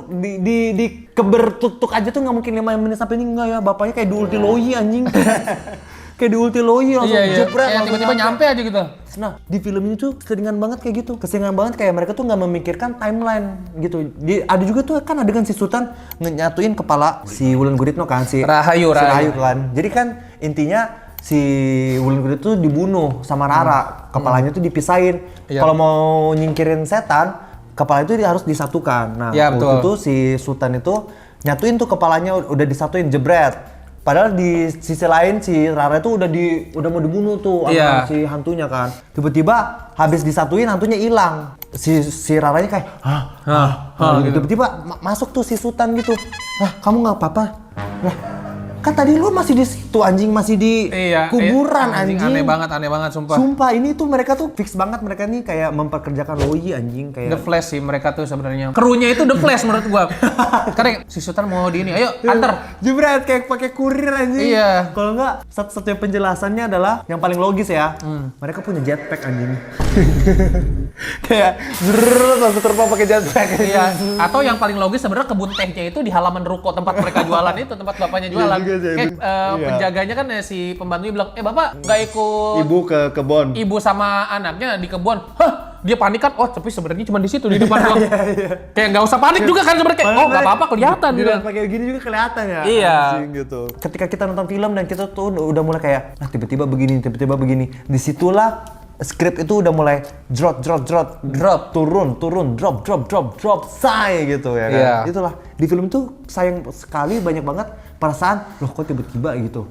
di keber tuk-tuk aja tuh nggak mungkin 5 menit sampai ini, enggak ya. Bapaknya kayak di ulti loyi anjing. Kayak di ulti loyi langsung iya. jebret, Kayak langsung tiba-tiba nyampe aja gitu. Nah, di film ini tuh keseringan banget kayak gitu. Keseringan banget kayak mereka tuh nggak memikirkan timeline gitu. Ada juga tuh kan adegan si Sultan nyatuin kepala si Wulan Guritno kan, si Rahayu. kan. Jadi kan intinya si Wulan Guritno tuh dibunuh sama Rara. Kepalanya tuh dipisahin. Iya. Kalau mau nyingkirin setan, kepala itu harus disatukan. Nah, Iya, waktu betul. itu si Sultan itu nyatuin tuh kepalanya, udah disatuin, jebret. Padahal di sisi lain si Rara itu udah mau dibunuh tuh sama Iya. si hantunya kan. Tiba-tiba habis disatuin hantunya hilang. Si Raranya kayak gitu. Tiba-tiba masuk tuh si Sultan gitu. Kamu nggak apa-apa? Lah, kan tadi lu masih di situ anjing, masih di kuburan anjing. Aneh banget sumpah. Sumpah ini tuh mereka tuh fix banget, mereka nih kayak memperkerjakan Loyi anjing kayak. The Flash sih mereka tuh sebenarnya. Krunya itu The Flash menurut gua. Karena si Sultan mau di ini, ayo antar. Jebret kayak pakai kurir anjing. Iya. Kalau enggak satu-satunya penjelasannya adalah yang paling logis ya. Mereka punya jetpack anjing. Kayak langsung terbang pakai jetpack. Iya. Atau yang paling logis sebenarnya kebun tehnya itu di halaman ruko tempat mereka jualan itu, tempat bapaknya jualan. juga sih. Kayak Iya. penjaganya kan si pembantunya bilang, bapak nggak ikut Ibu ke kebon. ibu sama anaknya di kebun. Hah, dia panik kan? Oh, tapi sebenarnya cuma di situ di depan doang. Kayak nggak usah panik juga kan sebenarnya. Kayak, oh nggak apa-apa kelihatan Di gitu. pakai gini juga kelihatan ya. Iya. Anjing gitu. Ketika kita nonton film dan kita tuh udah mulai kayak, tiba-tiba begini, tiba-tiba begini. Disitulah skrip itu udah mulai drop, turun, drop, say gitu ya kan. Iya. Itulah di film tuh sayang sekali banyak banget perasaan, loh kok tiba-tiba gitu.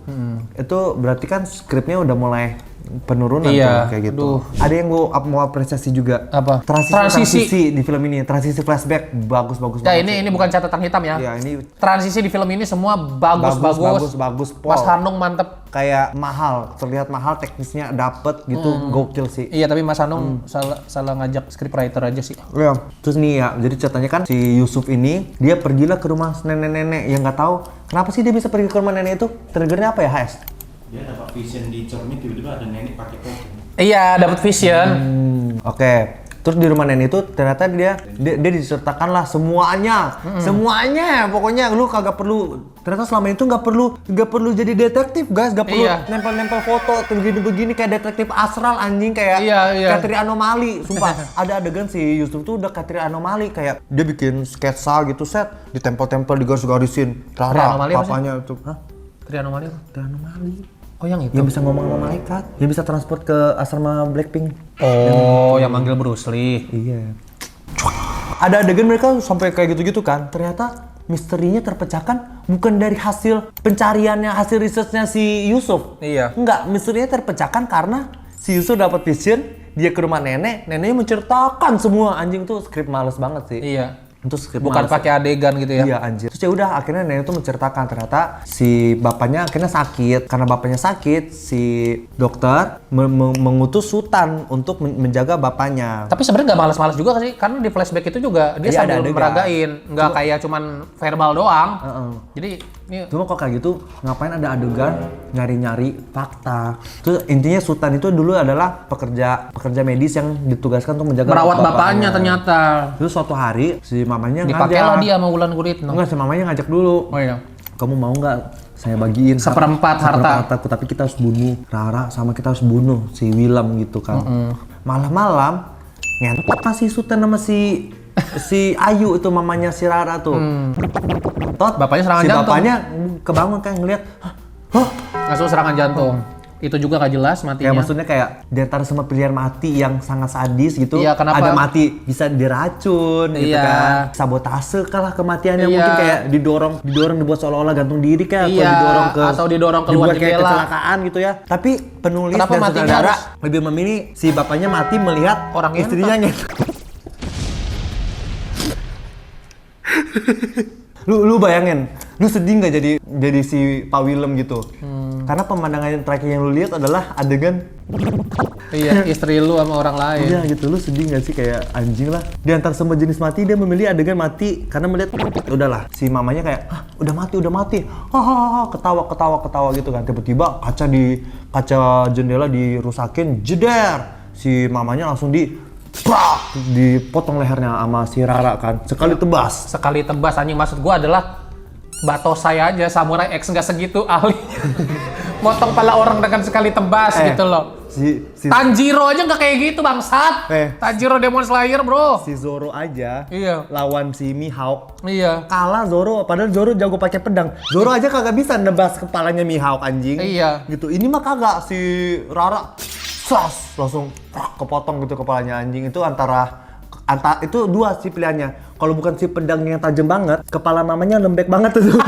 Itu berarti kan skripnya udah mulai penurunan Iya, tuh kayak gitu. aduh. Ada yang mau apresiasi juga. Apa? Transisi di film ini, transisi flashback bagus Ya banget. ini bukan catatan hitam ya. Ya ini Transisi di film ini semua bagus. Pol. Mas Hanung mantep. Kayak mahal, terlihat mahal, teknisnya dapet gitu, gokil sih. Iya, tapi Mas Hanung salah ngajak scriptwriter aja sih. Iya. Terus nih ya, jadi ceritanya kan si Yusuf ini dia pergilah ke rumah nenek-nenek yang nggak tahu kenapa sih dia bisa pergi ke rumah nenek itu. Triggernya apa ya, HS? Dia dapat vision di cermin, tiba-tiba ada nenek pakai token. Iya, dapat vision. Oke. Terus di rumah nenek itu ternyata dia diceritakan lah semuanya, pokoknya lu kagak perlu. Ternyata selama itu nggak perlu jadi detektif guys, nggak perlu Iya. nempel-nempel foto begini kayak detektif Astral anjing kayak Iya. Katri Anomali, sumpah. Ada adegan si Yusuf tuh udah Katri Anomali kayak dia bikin sketsa gitu set, ditempel-tempel digaris-garisin. Rara, Anomali apa sih? papanya itu. Hah? Trianomali apa? Katri Anomali. Oh, yang itu. Yang bisa ngomong sama malaikat, yang bisa transport ke asrama Blackpink. Oh, yang manggil Bruce Lee. Iya. Ada adegan mereka sampai kayak gitu-gitu kan. Ternyata misterinya terpecahkan bukan dari hasil pencariannya, hasil risetnya si Yusuf. Iya. Enggak, misterinya terpecahkan karena si Yusuf dapat vision, dia ke rumah neneknya menceritakan semua. Anjing tuh skrip males banget sih. Iya. Itu skrip Bukan males. pakai adegan gitu ya. Iya anjir. Terus ya udah akhirnya nenek itu menceritakan ternyata si bapaknya akhirnya sakit. Karena bapaknya sakit, si dokter mengutus Sultan untuk menjaga bapaknya. Tapi sebenarnya nggak malas-malas juga sih, karena di flashback itu juga dia Iya, ada sambil adegan. meragain, nggak kayak cuman verbal doang. Jadi ini Cuma kok kayak gitu, ngapain ada adegan nyari-nyari fakta. Terus intinya Sultan itu dulu adalah pekerja medis yang ditugaskan untuk menjaga merawat bapaknya ternyata. Terus suatu hari si mamanya Dipakailah ngajak. dia sama Wulan Guritno. Enggak, si mamanya ngajak dulu. Oh iya. Kamu mau nggak saya bagiin Seperempat harta. hartaku, tapi kita harus bunuh Rara sama kita harus bunuh si Wilam gitu kan. Malam-malam ngentot masih Sultan sama si Ayu itu mamanya si Rara tuh. Tot, Bapaknya serangan si jantung. bapaknya kebangun kan ngeliat, hah? Langsung serangan jantung. Itu juga nggak jelas matinya. Kayak maksudnya kayak di antara semua pilihan mati yang sangat sadis gitu, Iya, kenapa? ada mati bisa diracun gitu Iya. kan, sabotase kalah kematiannya, Iya. mungkin kayak didorong dibuat seolah-olah gantung diri kayak Iya, atau didorong keluar dibuat kayak jendela. kecelakaan gitu ya. Tapi penulis Kenapa dan matinya sutradara harus- lebih memilih si bapaknya mati melihat Orang istrinya lu bayangin, lu sedih nggak jadi si Pak Willem gitu? Karena pemandangan yang terakhir yang lu lihat adalah adegan Iya, istri lu sama orang lain. iya gitu, lu sedih nggak sih kayak anjing lah. Di antara semua jenis mati dia memilih adegan mati karena melihat udahlah si mamanya kayak udah mati, hahaha ketawa gitu kan. Tiba-tiba kaca jendela dirusakin, jeder si mamanya langsung dipotong lehernya sama si Rara kan, sekali tebas. Sekali tebas anjing, maksud gua adalah Batosai aja, Samurai X nggak segitu ahli. Motong pala orang dengan sekali tebas gitu loh. Si Tanjiro aja nggak kayak gitu bangsat. Tanjiro Demon Slayer bro. si Zoro aja Iya. lawan si Mihawk Iya. kalah Zoro, padahal Zoro jago pakai pedang. Zoro aja kagak bisa nebas kepalanya Mihawk anjing. Iya. Gitu. Ini mah kagak, si Rara sas langsung kepotong gitu kepalanya anjing. Itu antara itu dua sih pilihannya. Kalau bukan si pedang yang tajam banget, kepala mamanya lembek banget tuh.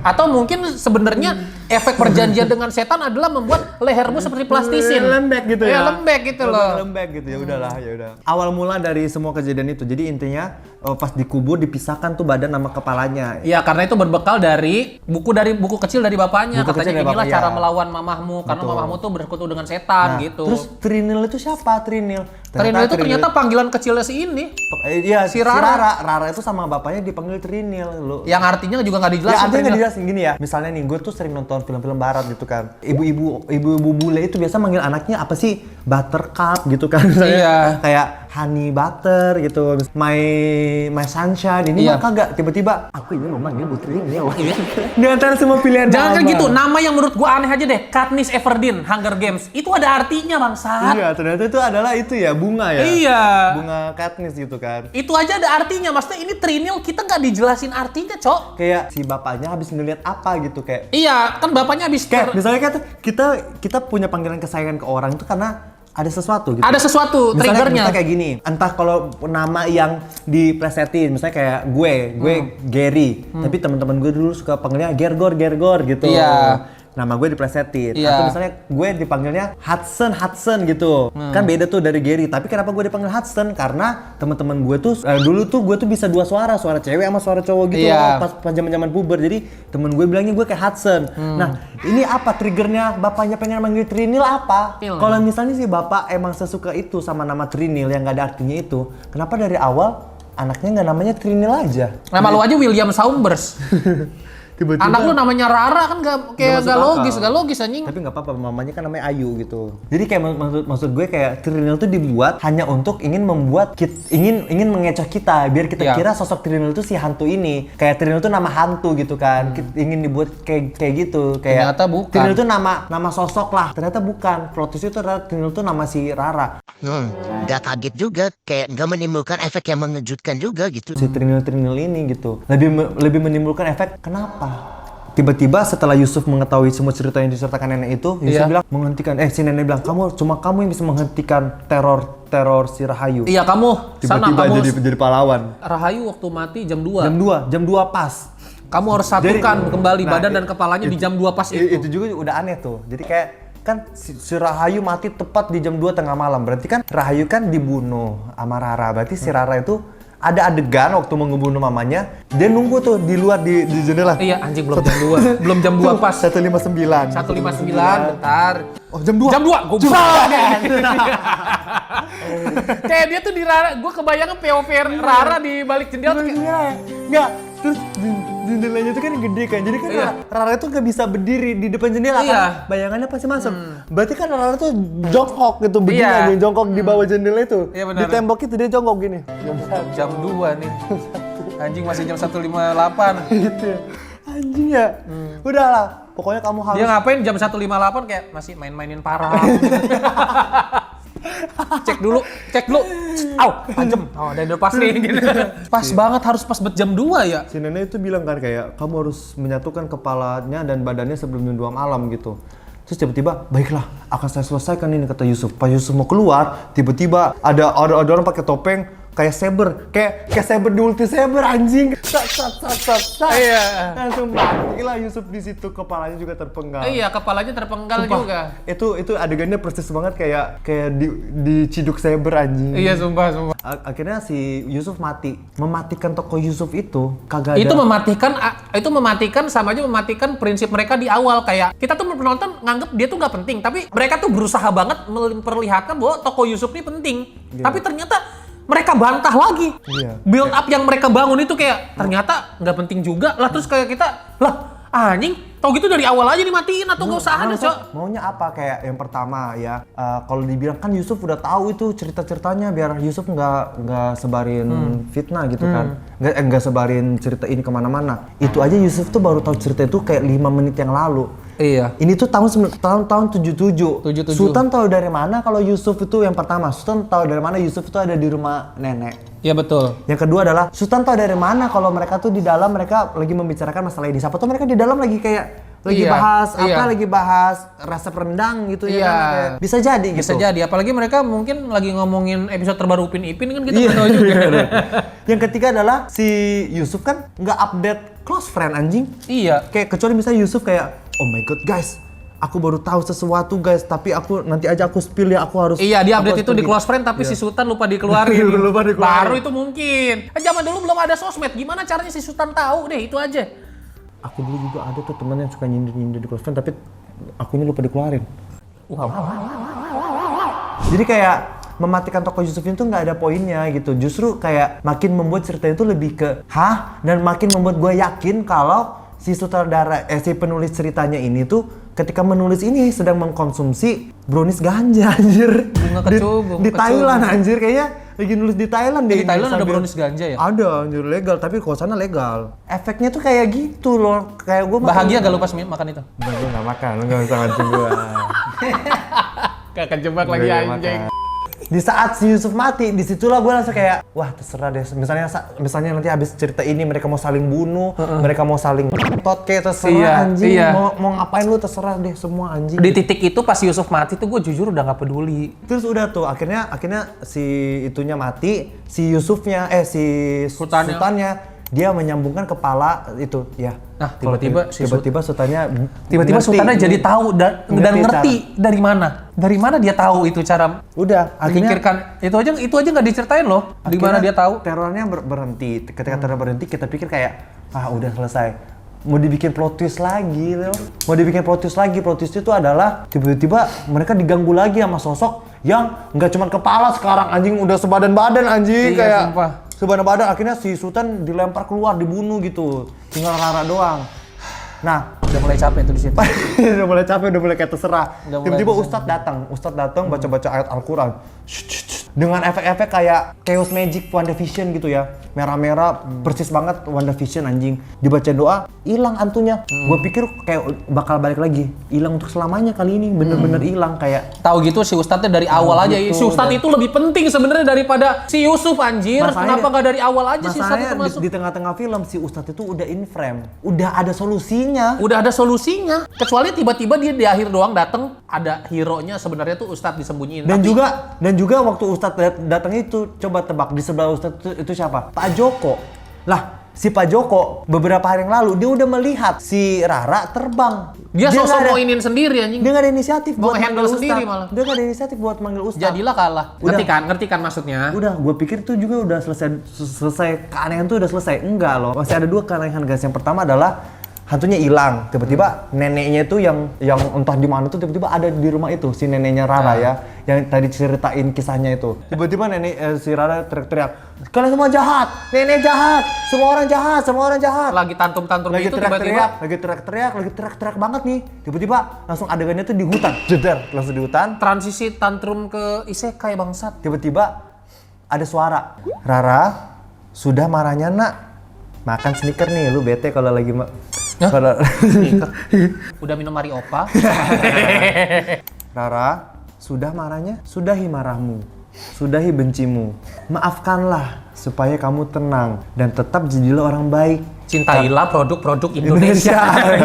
Atau mungkin sebenarnya efek perjanjian dengan setan adalah membuat lehermu seperti plastisin. Lembek gitu ya. Iya, lembek gitu loh. Lembek gitu ya udahlah ya udah. Awal mula dari semua kejadian itu. Jadi intinya pas dikubur dipisahkan tuh badan sama kepalanya. Iya, karena itu berbekal dari buku kecil dari bapaknya. Buku kecil Katanya dari inilah bapak, cara iya. melawan mamahmu karena Betul. mamahmu tuh bersekutu dengan setan gitu. Terus Trinil itu siapa? Trinil Trinil itu ternyata panggilan kecilnya si ini. Iya, Si si Rara. Rara itu sama bapaknya dipanggil Trinil. Yang artinya juga nggak dijelasin. Ya artinya nggak Trinil. dijelasin gini ya. Misalnya nih, gue tuh sering nonton film-film barat gitu kan. Ibu-ibu bule itu biasa manggil anaknya apa sih? Buttercup gitu kan. Misalnya, Iya. Kayak honey butter gitu, my sunshine. Ini Iya. mah kagak, tiba-tiba aku ini memanggil putri ini. Di antara semua pilihan Jangan kan nama. gitu, nama yang menurut gua aneh aja deh. Katniss Everdeen, Hunger Games. Itu ada artinya bangsat. Iya, ternyata itu adalah itu ya, bunga ya. Iya. Bunga Katniss gitu kan. Itu aja ada artinya, maksudnya ini Trinil kita nggak dijelasin artinya, Cok. Kayak si bapaknya habis ngeliat apa gitu kayak. Iya, kan bapaknya habis Kayak misalnya kan kita punya panggilan kesayangan ke orang itu karena ada sesuatu gitu. ada sesuatu triggernya. Misalnya kayak gini, entah kalau nama yang diplesetin, misalnya kayak gue Gary, tapi teman-teman gue dulu suka panggilnya Gergor gitu. Iya. Nama gue diplesetin. Iya. Atau misalnya gue dipanggilnya Hudson gitu. Kan beda tuh dari Gary. Tapi kenapa gue dipanggil Hudson? Karena teman-teman gue tuh dulu tuh gue tuh bisa dua suara cewek sama suara cowok gitu Iya. loh, pas zaman-zaman puber. Jadi temen gue bilangnya gue kayak Hudson. Nah, ini apa triggernya bapaknya pengen manggil Trinil apa? Trinil. Kalau misalnya si bapak emang sesuka itu sama nama Trinil yang gak ada artinya itu, kenapa dari awal anaknya nggak namanya Trinil aja? Nama lu aja William Saumbers. Tiba-tiba Anak lu namanya Rara kan gak logis anjing. tapi nggak apa-apa, mamanya kan namanya Ayu gitu. Jadi kayak maksud gue kayak Trinil tuh dibuat hanya untuk ingin membuat ingin mengecoh kita biar kita Iya. kira sosok Trinil tuh si hantu ini. Kayak Trinil tuh nama hantu gitu kan. Ingin dibuat kayak gitu, kayak Ternyata bukan. Trinil tuh nama sosok lah. Ternyata bukan. Plot twist itu adalah Trinil tuh nama si Rara. Nggak kaget juga, kayak nggak menimbulkan efek yang mengejutkan juga gitu. Si Trinil ini gitu. Lebih menimbulkan efek kenapa? Tiba-tiba setelah Yusuf mengetahui semua cerita yang diceritakan nenek itu, Yusuf Iya. bilang si nenek bilang cuma kamu yang bisa menghentikan teror si Rahayu. Iya, kamu Tiba-tiba jadi pahlawan. Rahayu waktu mati jam 2. Jam 2 pas. Kamu harus satukan kembali Nah, badan dan kepalanya di jam 2 pas itu. Itu juga udah aneh tuh. Jadi kayak kan si Rahayu mati tepat di jam 2 tengah malam. Berarti kan Rahayu kan dibunuh sama Rara. Berarti si Rara itu ada adegan waktu mau ngebunuh mamanya, dia nunggu tuh di luar di jendela. Iya, anjing belum jam 2. Belum jam 2 pas. 159. 159, bentar. Oh, jam 2. Jam 2, goblok. Kayak dia tuh di Rara, gue kebayangnya POV Rara di balik jendela tuh kayak, Enggak, terus jendelanya itu kan gede kan, jadi kan Iya. Rara itu nggak bisa berdiri di depan jendela Iya. kan, bayangannya pasti masuk. Berarti kan Rara tuh jongkok gitu, begini Iya. aja, jongkok di bawah jendela itu. Iya, benar. Di tembok itu dia jongkok gini. jam 2 nih. Anjing masih jam 1.58. Gitu ya. Anjing ya. Udahlah, pokoknya kamu harus. Dia ngapain jam 1.58 kayak masih main-mainin parah. cek dulu. Au, tajam. Oh, udah pas nih gitu. Pas banget harus pas jam 2 ya. Si nenek itu bilang kan kayak kamu harus menyatukan kepalanya dan badannya sebelum jam 2 malam gitu. Terus tiba-tiba, baiklah, akan saya selesaikan ini, kata Yusuf. Pas Yusuf mau keluar, tiba-tiba ada orang pakai topeng kayak saber, kayak saber di ulti saber anjing. Sat. Iya. Langsung matilah Yusuf di situ, kepalanya juga terpenggal. Iya, kepalanya terpenggal Sumpah, juga. Itu adegannya persis banget kayak diciduk saber anjing. Iya, sumpah. Akhirnya si Yusuf mati. Mematikan tokoh Yusuf itu kagak ada. Itu mematikan sama aja mematikan prinsip mereka di awal. Kayak kita tuh penonton nganggep dia tuh nggak penting, tapi mereka tuh berusaha banget memperlihatkan bahwa tokoh Yusuf ini penting. Tapi ternyata mereka bantah lagi. Iya. Build up yang mereka bangun itu kayak ternyata nggak penting juga lah. Terus kayak kita anjing, tau gitu dari awal aja dimatiin atau nggak usah ada, Cok. Maunya apa? Kayak yang pertama ya, kalau dibilang kan Yusuf udah tahu itu cerita-ceritanya biar Yusuf nggak sebarin fitnah gitu kan, nggak sebarin cerita ini kemana-mana. Itu aja Yusuf tuh baru tahu cerita itu kayak 5 menit yang lalu. Iya. Ini tuh tahun 77. 77. Sultan tahu dari mana kalau Yusuf itu yang pertama? Sultan tahu dari mana Yusuf itu ada di rumah nenek? Iya betul. Yang kedua adalah Sultan tahu dari mana kalau mereka tuh di dalam mereka lagi membicarakan masalah ini. Siapa tuh mereka di dalam lagi kayak lagi Iya, bahas iya. lagi bahas resep rendang gitu Iya. ya kan. Kayak bisa jadi gitu. Bisa jadi, apalagi mereka mungkin lagi ngomongin episode terbaru Upin Ipin kan kita nggak tahu juga. Yang ketiga adalah si Yusuf kan nggak update close friend anjing. Iya. Kayak kecuali misalnya Yusuf kayak, oh my god guys, aku baru tahu sesuatu guys, tapi aku nanti aja aku spill ya, aku harus. Iya, di aku update harus itu di pergi." close friend tapi Iya. si Sultan lupa dikeluarin. Lupa dikeluarin. Baru itu mungkin. Zaman dulu belum ada sosmed. Gimana caranya si Sultan tahu deh, itu aja. Aku dulu juga ada tuh teman yang suka nyindir di close friend, tapi akunya lupa dikeluarin. Jadi kayak mematikan tokoh Yusuf itu nggak ada poinnya gitu. Justru kayak makin membuat cerita itu lebih ke dan makin membuat gue yakin kalau si si penulis ceritanya ini tuh ketika menulis ini sedang mengkonsumsi brownies ganja anjir. Bunga Di kecubung. Thailand anjir kayaknya lagi nulis di Thailand deh. Di Thailand ada sambil- brownies ganja ya? Ada, anjir legal, tapi kalau sana legal. Efeknya tuh kayak gitu loh, kayak gue Bahagia gak lu pas makan itu? Gue gak makan, lu gak usah mancing gue. Gak kejebak lagi anjing. Di saat si Yusuf mati, disitulah gue langsung kayak, wah terserah deh. Misalnya nanti habis cerita ini mereka mau saling bunuh, mereka mau saling tot kayak terserah Iya, anjing. iya. Mau ngapain lu terserah deh semua anjing. Di titik itu pas Yusuf mati tuh gue jujur udah gak peduli. Terus udah tuh akhirnya si itunya mati, si Yusufnya si sultannya dia menyambungkan kepala itu ya. Nah, tiba-tiba sultannya Tiba-tiba ngerti. Sultannya jadi tahu dan ngerti dari mana. Dari mana dia tahu itu cara Udah akhirnya memikirkan itu aja nggak diceritain loh. Di mana dia tahu? Terornya berhenti. Ketika teror berhenti kita pikir kayak udah selesai. Mau dibikin plot twist lagi, Leo. Mau dibikin plot twist lagi. Plot twist itu adalah tiba-tiba mereka diganggu lagi sama sosok yang nggak cuma kepala sekarang anjing udah sebadan-badan anjing Iya, kayak sumpah. sebadan-badan akhirnya si Sultan dilempar keluar dibunuh gitu. Tinggal Rara doang. Nah, Udah mulai capek tuh di situ. udah mulai capek, udah mulai kayak terserah. Udah mulai Tiba-tiba terserah. Ustadz datang baca-baca ayat Al-Quran. Dengan efek-efek kayak Chaos Magic WandaVision gitu ya. Merah-merah, persis banget WandaVision anjing. Dibaca doa, hilang hantunya. Gue pikir kayak bakal balik lagi. Hilang untuk selamanya kali ini, bener-bener hilang kayak. Tahu gitu si Ustadznya dari awal aja. gitu, Si Ustadz itu lebih penting sebenarnya daripada si Yusuf anjir. Masalahnya- Kenapa nggak dari awal aja si Ustadz Masalahnya itu masuk? di tengah-tengah film si Ustadz itu udah in frame. Udah ada solusinya. Udah ada solusinya. Kecuali tiba-tiba dia di akhir doang datang ada hero-nya sebenarnya tuh Ustadz disembunyiin. Dan Tapi- juga waktu Ustadz datang itu, coba tebak di sebelah Ustadz itu siapa? Pak Joko. Lah, si Pak Joko beberapa hari yang lalu dia udah melihat si Rara terbang. dia nggak sosok ada- mau inin sendiri anjing. Dia nggak ada inisiatif Mau buat handle manggil sendiri Ustadz. malah. Dia nggak ada inisiatif buat manggil Ustadz. Jadilah kalah. Udah. Ngerti kan maksudnya? Udah, gue pikir itu juga udah selesai keanehan tuh udah selesai. Enggak loh, masih ada dua keanehan guys. Yang pertama adalah hantunya hilang, tiba-tiba neneknya itu yang entah di mana tuh tiba-tiba ada di rumah itu si neneknya Rara ya, yang tadi ceritain kisahnya itu. Tiba-tiba si Rara teriak-teriak, kalian semua jahat, nenek jahat, semua orang jahat, semua orang jahat. Lagi tantrum-tantrum Lagi gitu tiba-tiba lagi teriak-teriak banget nih. Tiba-tiba langsung adegannya tuh di hutan, jeder, langsung di hutan. transisi tantrum ke isekai bangsat. Tiba-tiba ada suara, Rara, sudah marahnya nak, makan sneaker nih, lu bete kalau lagi Hah? kalau Udah minum Mari Opa. Rara, sudah marahnya, sudahi marahmu, sudahi bencimu, maafkanlah supaya kamu tenang dan tetap jadilah orang baik. Cintailah produk-produk Indonesia.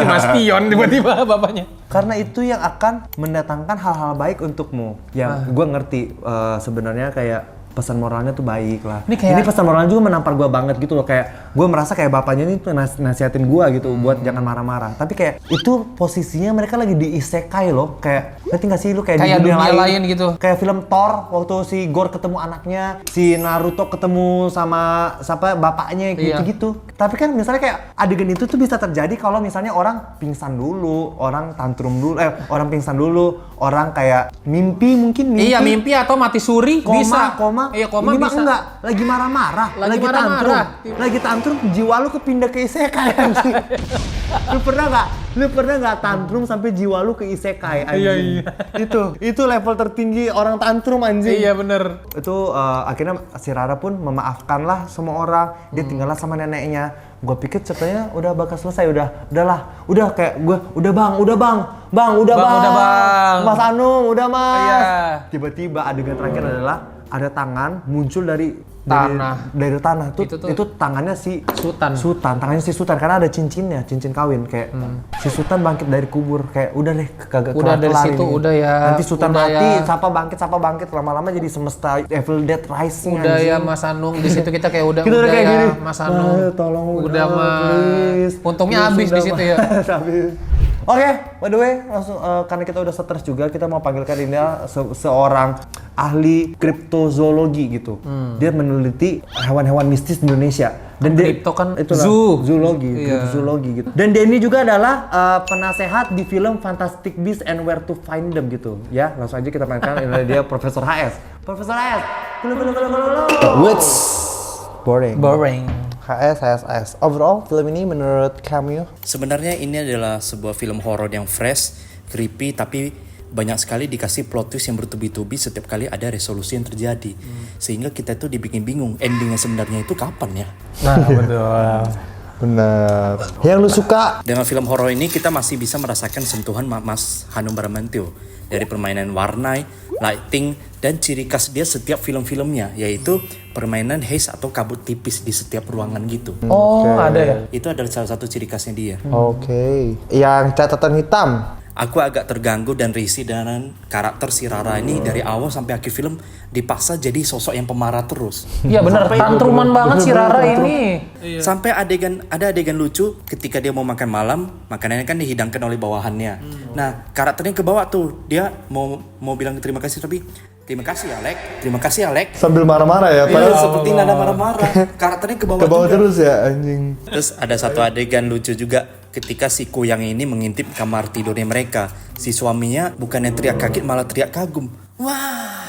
Mas Pion tiba-tiba bapaknya. Karena itu yang akan mendatangkan hal-hal baik untukmu. Yang gue ngerti sebenarnya kayak pesan moralnya tuh baik lah. Ini pesan moralnya juga menampar gue banget gitu loh. Kayak gue merasa kayak bapaknya ini tuh nasihatin gue gitu buat jangan marah-marah. Tapi kayak itu posisinya mereka lagi di isekai loh. Kayak ngerti gak sih lu kayak Kayak di dunia lain gitu. Kayak film Thor waktu si Gore ketemu anaknya, si Naruto ketemu sama siapa bapaknya gitu-gitu. Tapi kan misalnya kayak adegan itu tuh bisa terjadi kalau misalnya orang pingsan dulu, orang tantrum dulu, orang pingsan dulu, orang kayak mimpi mungkin Iya, mimpi atau mati suri bisa. koma. Iya, koma Ini mah bisa. enggak, lagi marah-marah, Lagi marah-marah. lagi tantrum, jiwa lu kepindah ke isekai anjing. Lu pernah nggak tantrum sampai jiwa lu ke isekai anjing? Iya. Itu level tertinggi orang tantrum anjing. Iya bener. Itu akhirnya si Rara pun memaafkanlah semua orang. Dia tinggallah sama neneknya. Gue pikir ceritanya udah bakal selesai, udah kayak gue udah bang, Mas Anung, udah mas. Iya. Tiba-tiba adegan terakhir adalah ada tangan muncul dari Tanah. dari tanah Itu tuh- itu tangannya si Sultan. tangannya si Sultan karena ada cincinnya, cincin kawin kayak si Sultan bangkit dari kubur kayak udah deh kagak Udah dari kelar situ, ini. udah ya, Nanti Sultan udah mati, ya. siapa bangkit lama-lama jadi semesta Evil Dead Rising Udah anjing. ya Mas Anung, di situ kita kayak udah kayak ya gini. Mas Anung. Tolong udah mah. please. Untungnya habis di situ ya. Habis. Oke, by the way, langsung karena kita udah stres juga, kita mau panggilkan ini seorang ahli kriptozoologi gitu. Dia meneliti hewan-hewan mistis di Indonesia. Dan Kripto kan itulah, zoologi, Iya. kriptozoologi gitu. Dan dia ini juga adalah penasehat di film Fantastic Beasts and Where to Find Them gitu. Ya, langsung aja kita panggilkan ini dia Profesor HS. Profesor HS. What's boring? HS. Overall, film ini menurut kamu? Sebenarnya ini adalah sebuah film horor yang fresh, creepy, tapi banyak sekali dikasih plot twist yang bertubi-tubi setiap kali ada resolusi yang terjadi. Sehingga kita tuh dibikin bingung, endingnya sebenarnya itu kapan ya? Nah, betul. Bener. Yang lu suka? Dengan film horor ini kita masih bisa merasakan sentuhan Mas Hanung Bramantyo dari permainan warna, lighting, dan ciri khas dia setiap film-filmnya, yaitu permainan haze atau kabut tipis di setiap ruangan gitu. Oh, ada ya? Itu adalah salah satu ciri khasnya dia. Oke. Yang catatan hitam? Aku agak terganggu dan risih dengan karakter si Rara ini dari awal sampai akhir film dipaksa jadi sosok yang pemarah terus. Iya bener, tantruman banget si Rara ini. Sampai ada adegan lucu ketika dia mau makan malam, makanannya kan dihidangkan oleh bawahannya. Nah, karakternya ke bawah tuh. Dia mau bilang terima kasih tapi terima kasih Alek. Sambil marah-marah ya, Padahal seperti nada marah-marah. Karakternya ke bawah juga. terus ya, anjing. Terus ada satu adegan lucu juga ketika si Kuyang ini mengintip kamar tidurnya mereka. Si suaminya bukannya teriak kaget malah teriak kagum. Wah.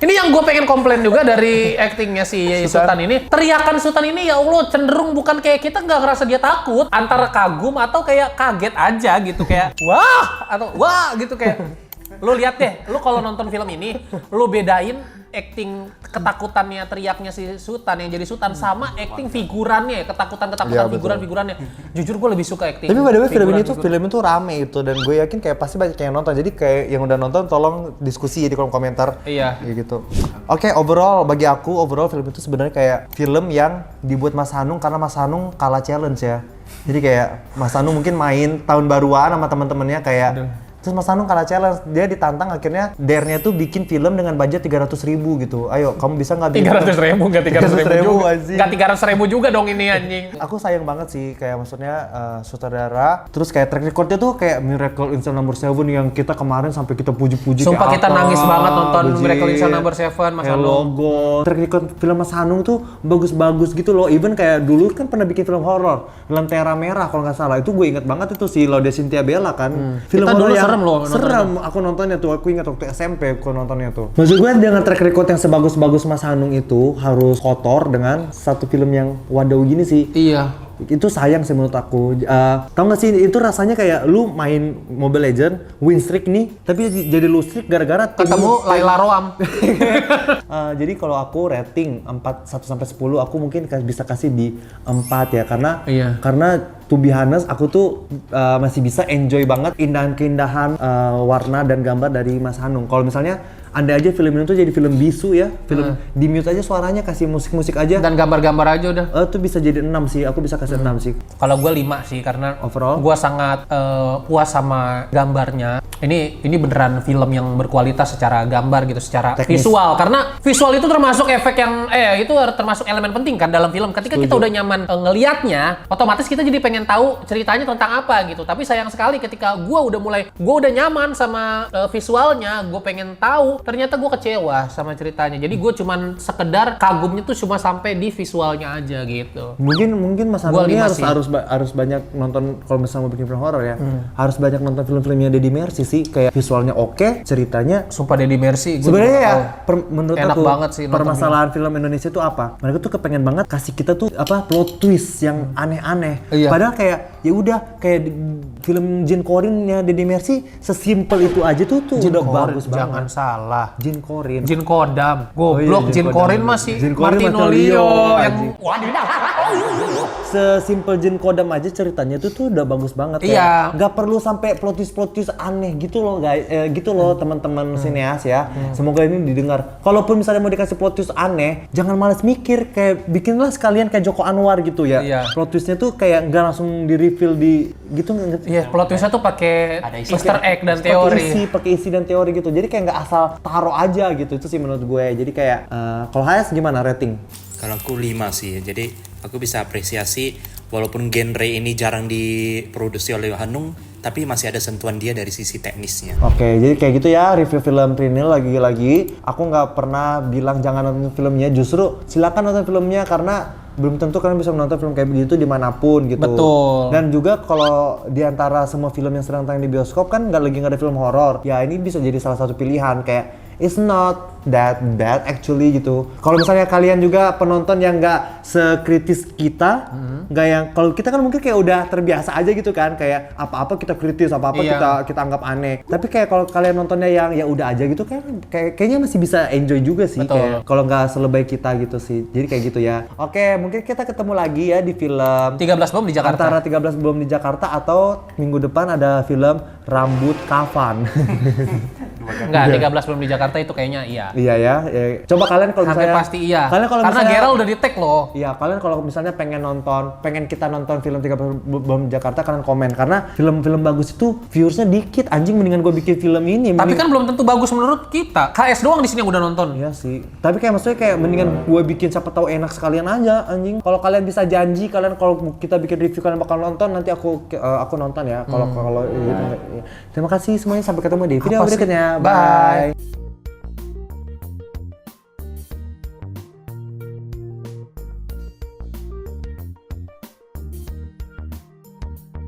Ini yang gue pengen komplain juga dari actingnya si Sultan ini. Teriakan Sultan ini ya Allah cenderung bukan kayak kita nggak ngerasa dia takut. Antara kagum atau kayak kaget aja gitu. Kayak wah atau wah gitu kayak. Lu lihat deh, lu kalau nonton film ini, lu bedain acting ketakutannya teriaknya si Sultan yang jadi Sultan sama acting figurannya, ketakutan figuran-figurannya. Jujur gue lebih suka acting. Tapi by the way film itu rame itu dan gue yakin kayak pasti banyak yang nonton. Jadi kayak yang udah nonton tolong diskusi di kolom komentar. Iya. Kayak gitu. Oke, bagi aku film itu sebenarnya kayak film yang dibuat Mas Hanung karena Mas Hanung kalah challenge ya. Jadi kayak Mas Hanung mungkin main tahun baruan sama teman-temannya kayak terus Mas Hanung kalah challenge, dia ditantang akhirnya Dare-nya tuh bikin film dengan budget 300.000 gitu. Ayo, kamu bisa nggak bikin 300.000 nggak 300.000 juga. anjing. Nggak 300.000 juga dong ini anjing. Aku sayang banget sih, kayak maksudnya sutradara, terus kayak track recordnya tuh kayak Miracle in Cell No. 7 yang kita kemarin sampai kita puji-puji. Sumpah kayak kita nangis banget nonton Miracle in Cell No. 7 Mas Hanung. Logo. Track record film Mas Hanung tuh bagus-bagus gitu loh. Even kayak dulu kan pernah bikin film horor, Lentera Merah kalau nggak salah. Itu gue inget banget itu si Laude Cynthia Bella kan. Film Kita horor dulu yang serem loh serem. Aku nontonnya tuh, aku ingat waktu SMP aku nontonnya tuh. Maksud gue dengan track record yang sebagus-bagus Mas Hanung itu harus kotor dengan satu film yang wadaw gini sih. Iya. Itu sayang sih menurut aku. Tau gak sih itu rasanya kayak lu main Mobile Legend, win streak nih, tapi jadi lu streak gara-gara Ketemu Laila Roam. Jadi kalau aku rating 1 sampai 10 aku mungkin bisa kasih di 4 ya karena to be honest aku tuh masih bisa enjoy banget keindahan warna dan gambar dari Mas Hanung. Kalau misalnya andai aja film ini tuh jadi film bisu ya, film di mute aja suaranya, kasih musik-musik aja Dan gambar-gambar aja udah. tuh bisa jadi 6 sih, aku bisa kasih 6 sih. Kalau gue 5 sih karena Overall? gue sangat puas sama gambarnya. Ini beneran film yang berkualitas secara gambar gitu, secara Teknis. visual. Karena visual itu termasuk efek yang itu termasuk elemen penting kan dalam film. Ketika kita udah nyaman ngelihatnya, otomatis kita jadi pengen tahu ceritanya tentang apa gitu. Tapi sayang sekali ketika gue udah nyaman sama visualnya, gue pengen tahu, ternyata gue kecewa sama ceritanya. Jadi gue cuman sekedar kagumnya tuh cuma sampai di visualnya aja gitu. Mungkin Mas Gua Hanung ini lima sih. harus banyak nonton kalau misalnya mau bikin film horor ya. Harus banyak nonton film-filmnya Deddy Mercy sih, kayak visualnya oke, ceritanya Sumpah Deddy Mercy gue sebenarnya ya menurut enak aku banget sih nonton permasalahan film Indonesia itu apa? Mereka tuh kepengen banget kasih kita tuh plot twist yang aneh-aneh. Iya. Padahal kayak ya udah kayak film Jin Korinnya Deddy Mercy sesimpel itu aja tuh udah bagus jangan banget. salah. Jin Korin. Jin Kodam, Oh iya, goblok. Jin Jin Kodam. Korin masih Jin Korin Martino Martino Leo Leo, yang Sesimpel Jin Kodam aja ceritanya tuh udah bagus banget. Iya. Gak perlu sampai plot twist aneh gitu loh guys, gitu loh teman-teman sineas ya. Semoga ini didengar. Kalaupun misalnya mau dikasih plot twist aneh, jangan males mikir, kayak bikinlah sekalian kayak Joko Anwar gitu ya. Iya. Plot twistnya tuh kayak nggak langsung di reveal di gitu nggak. Iya, plot twistnya tuh pakai Easter egg dan teori. Pakai isi dan teori gitu. Jadi kayak nggak asal taruh aja gitu. Itu sih menurut gue. Jadi kayak kalau Hayas gimana rating? Kalau aku 5 sih, jadi aku bisa apresiasi walaupun genre ini jarang diproduksi oleh Hanung, tapi masih ada sentuhan dia dari sisi teknisnya. Oke, jadi kayak gitu ya review film Prinil lagi-lagi. Aku nggak pernah bilang jangan nonton filmnya, justru silakan nonton filmnya karena belum tentu kalian bisa menonton film kayak begitu dimanapun gitu. Betul. Dan juga kalau diantara semua film yang sedang tayang di bioskop kan nggak ada film horor. Ya ini bisa jadi salah satu pilihan kayak it's not that bad actually gitu. Kalau misalnya kalian juga penonton yang nggak sekritis kita, nggak yang kalau kita kan mungkin kayak udah terbiasa aja gitu kan, kayak apa-apa kita kritis, apa-apa kita anggap aneh. Tapi kayak kalau kalian nontonnya yang ya udah aja gitu kayaknya masih bisa enjoy juga sih. Kayak kalau nggak selebay kita gitu sih. Jadi kayak gitu ya. Oke, mungkin kita ketemu lagi ya di film 13 Bom di Jakarta. Antara 13 Bom di Jakarta atau minggu depan ada film Rambut Kafan. Enggak, 13 Bom di Jakarta itu kayaknya iya. Iya ya. Coba kalian kalau Hampir misalnya pasti iya. Kalian kalau Karena misalnya, Gerald udah di tag loh. Iya, kalian kalau misalnya pengen kita nonton film 13 Bom Jakarta, kalian komen. Karena film-film bagus itu viewersnya dikit. Anjing, mendingan gue bikin film ini. Tapi kan belum tentu bagus menurut kita. KS doang di sini yang udah nonton. Iya sih. Tapi kayak maksudnya kayak mendingan gue bikin siapa tahu enak sekalian aja anjing. Kalau kalian bisa janji kalau kita bikin review kalian bakal nonton, nanti aku nonton ya. Kalau Terima kasih semuanya, sampai ketemu di video berikutnya. Bye.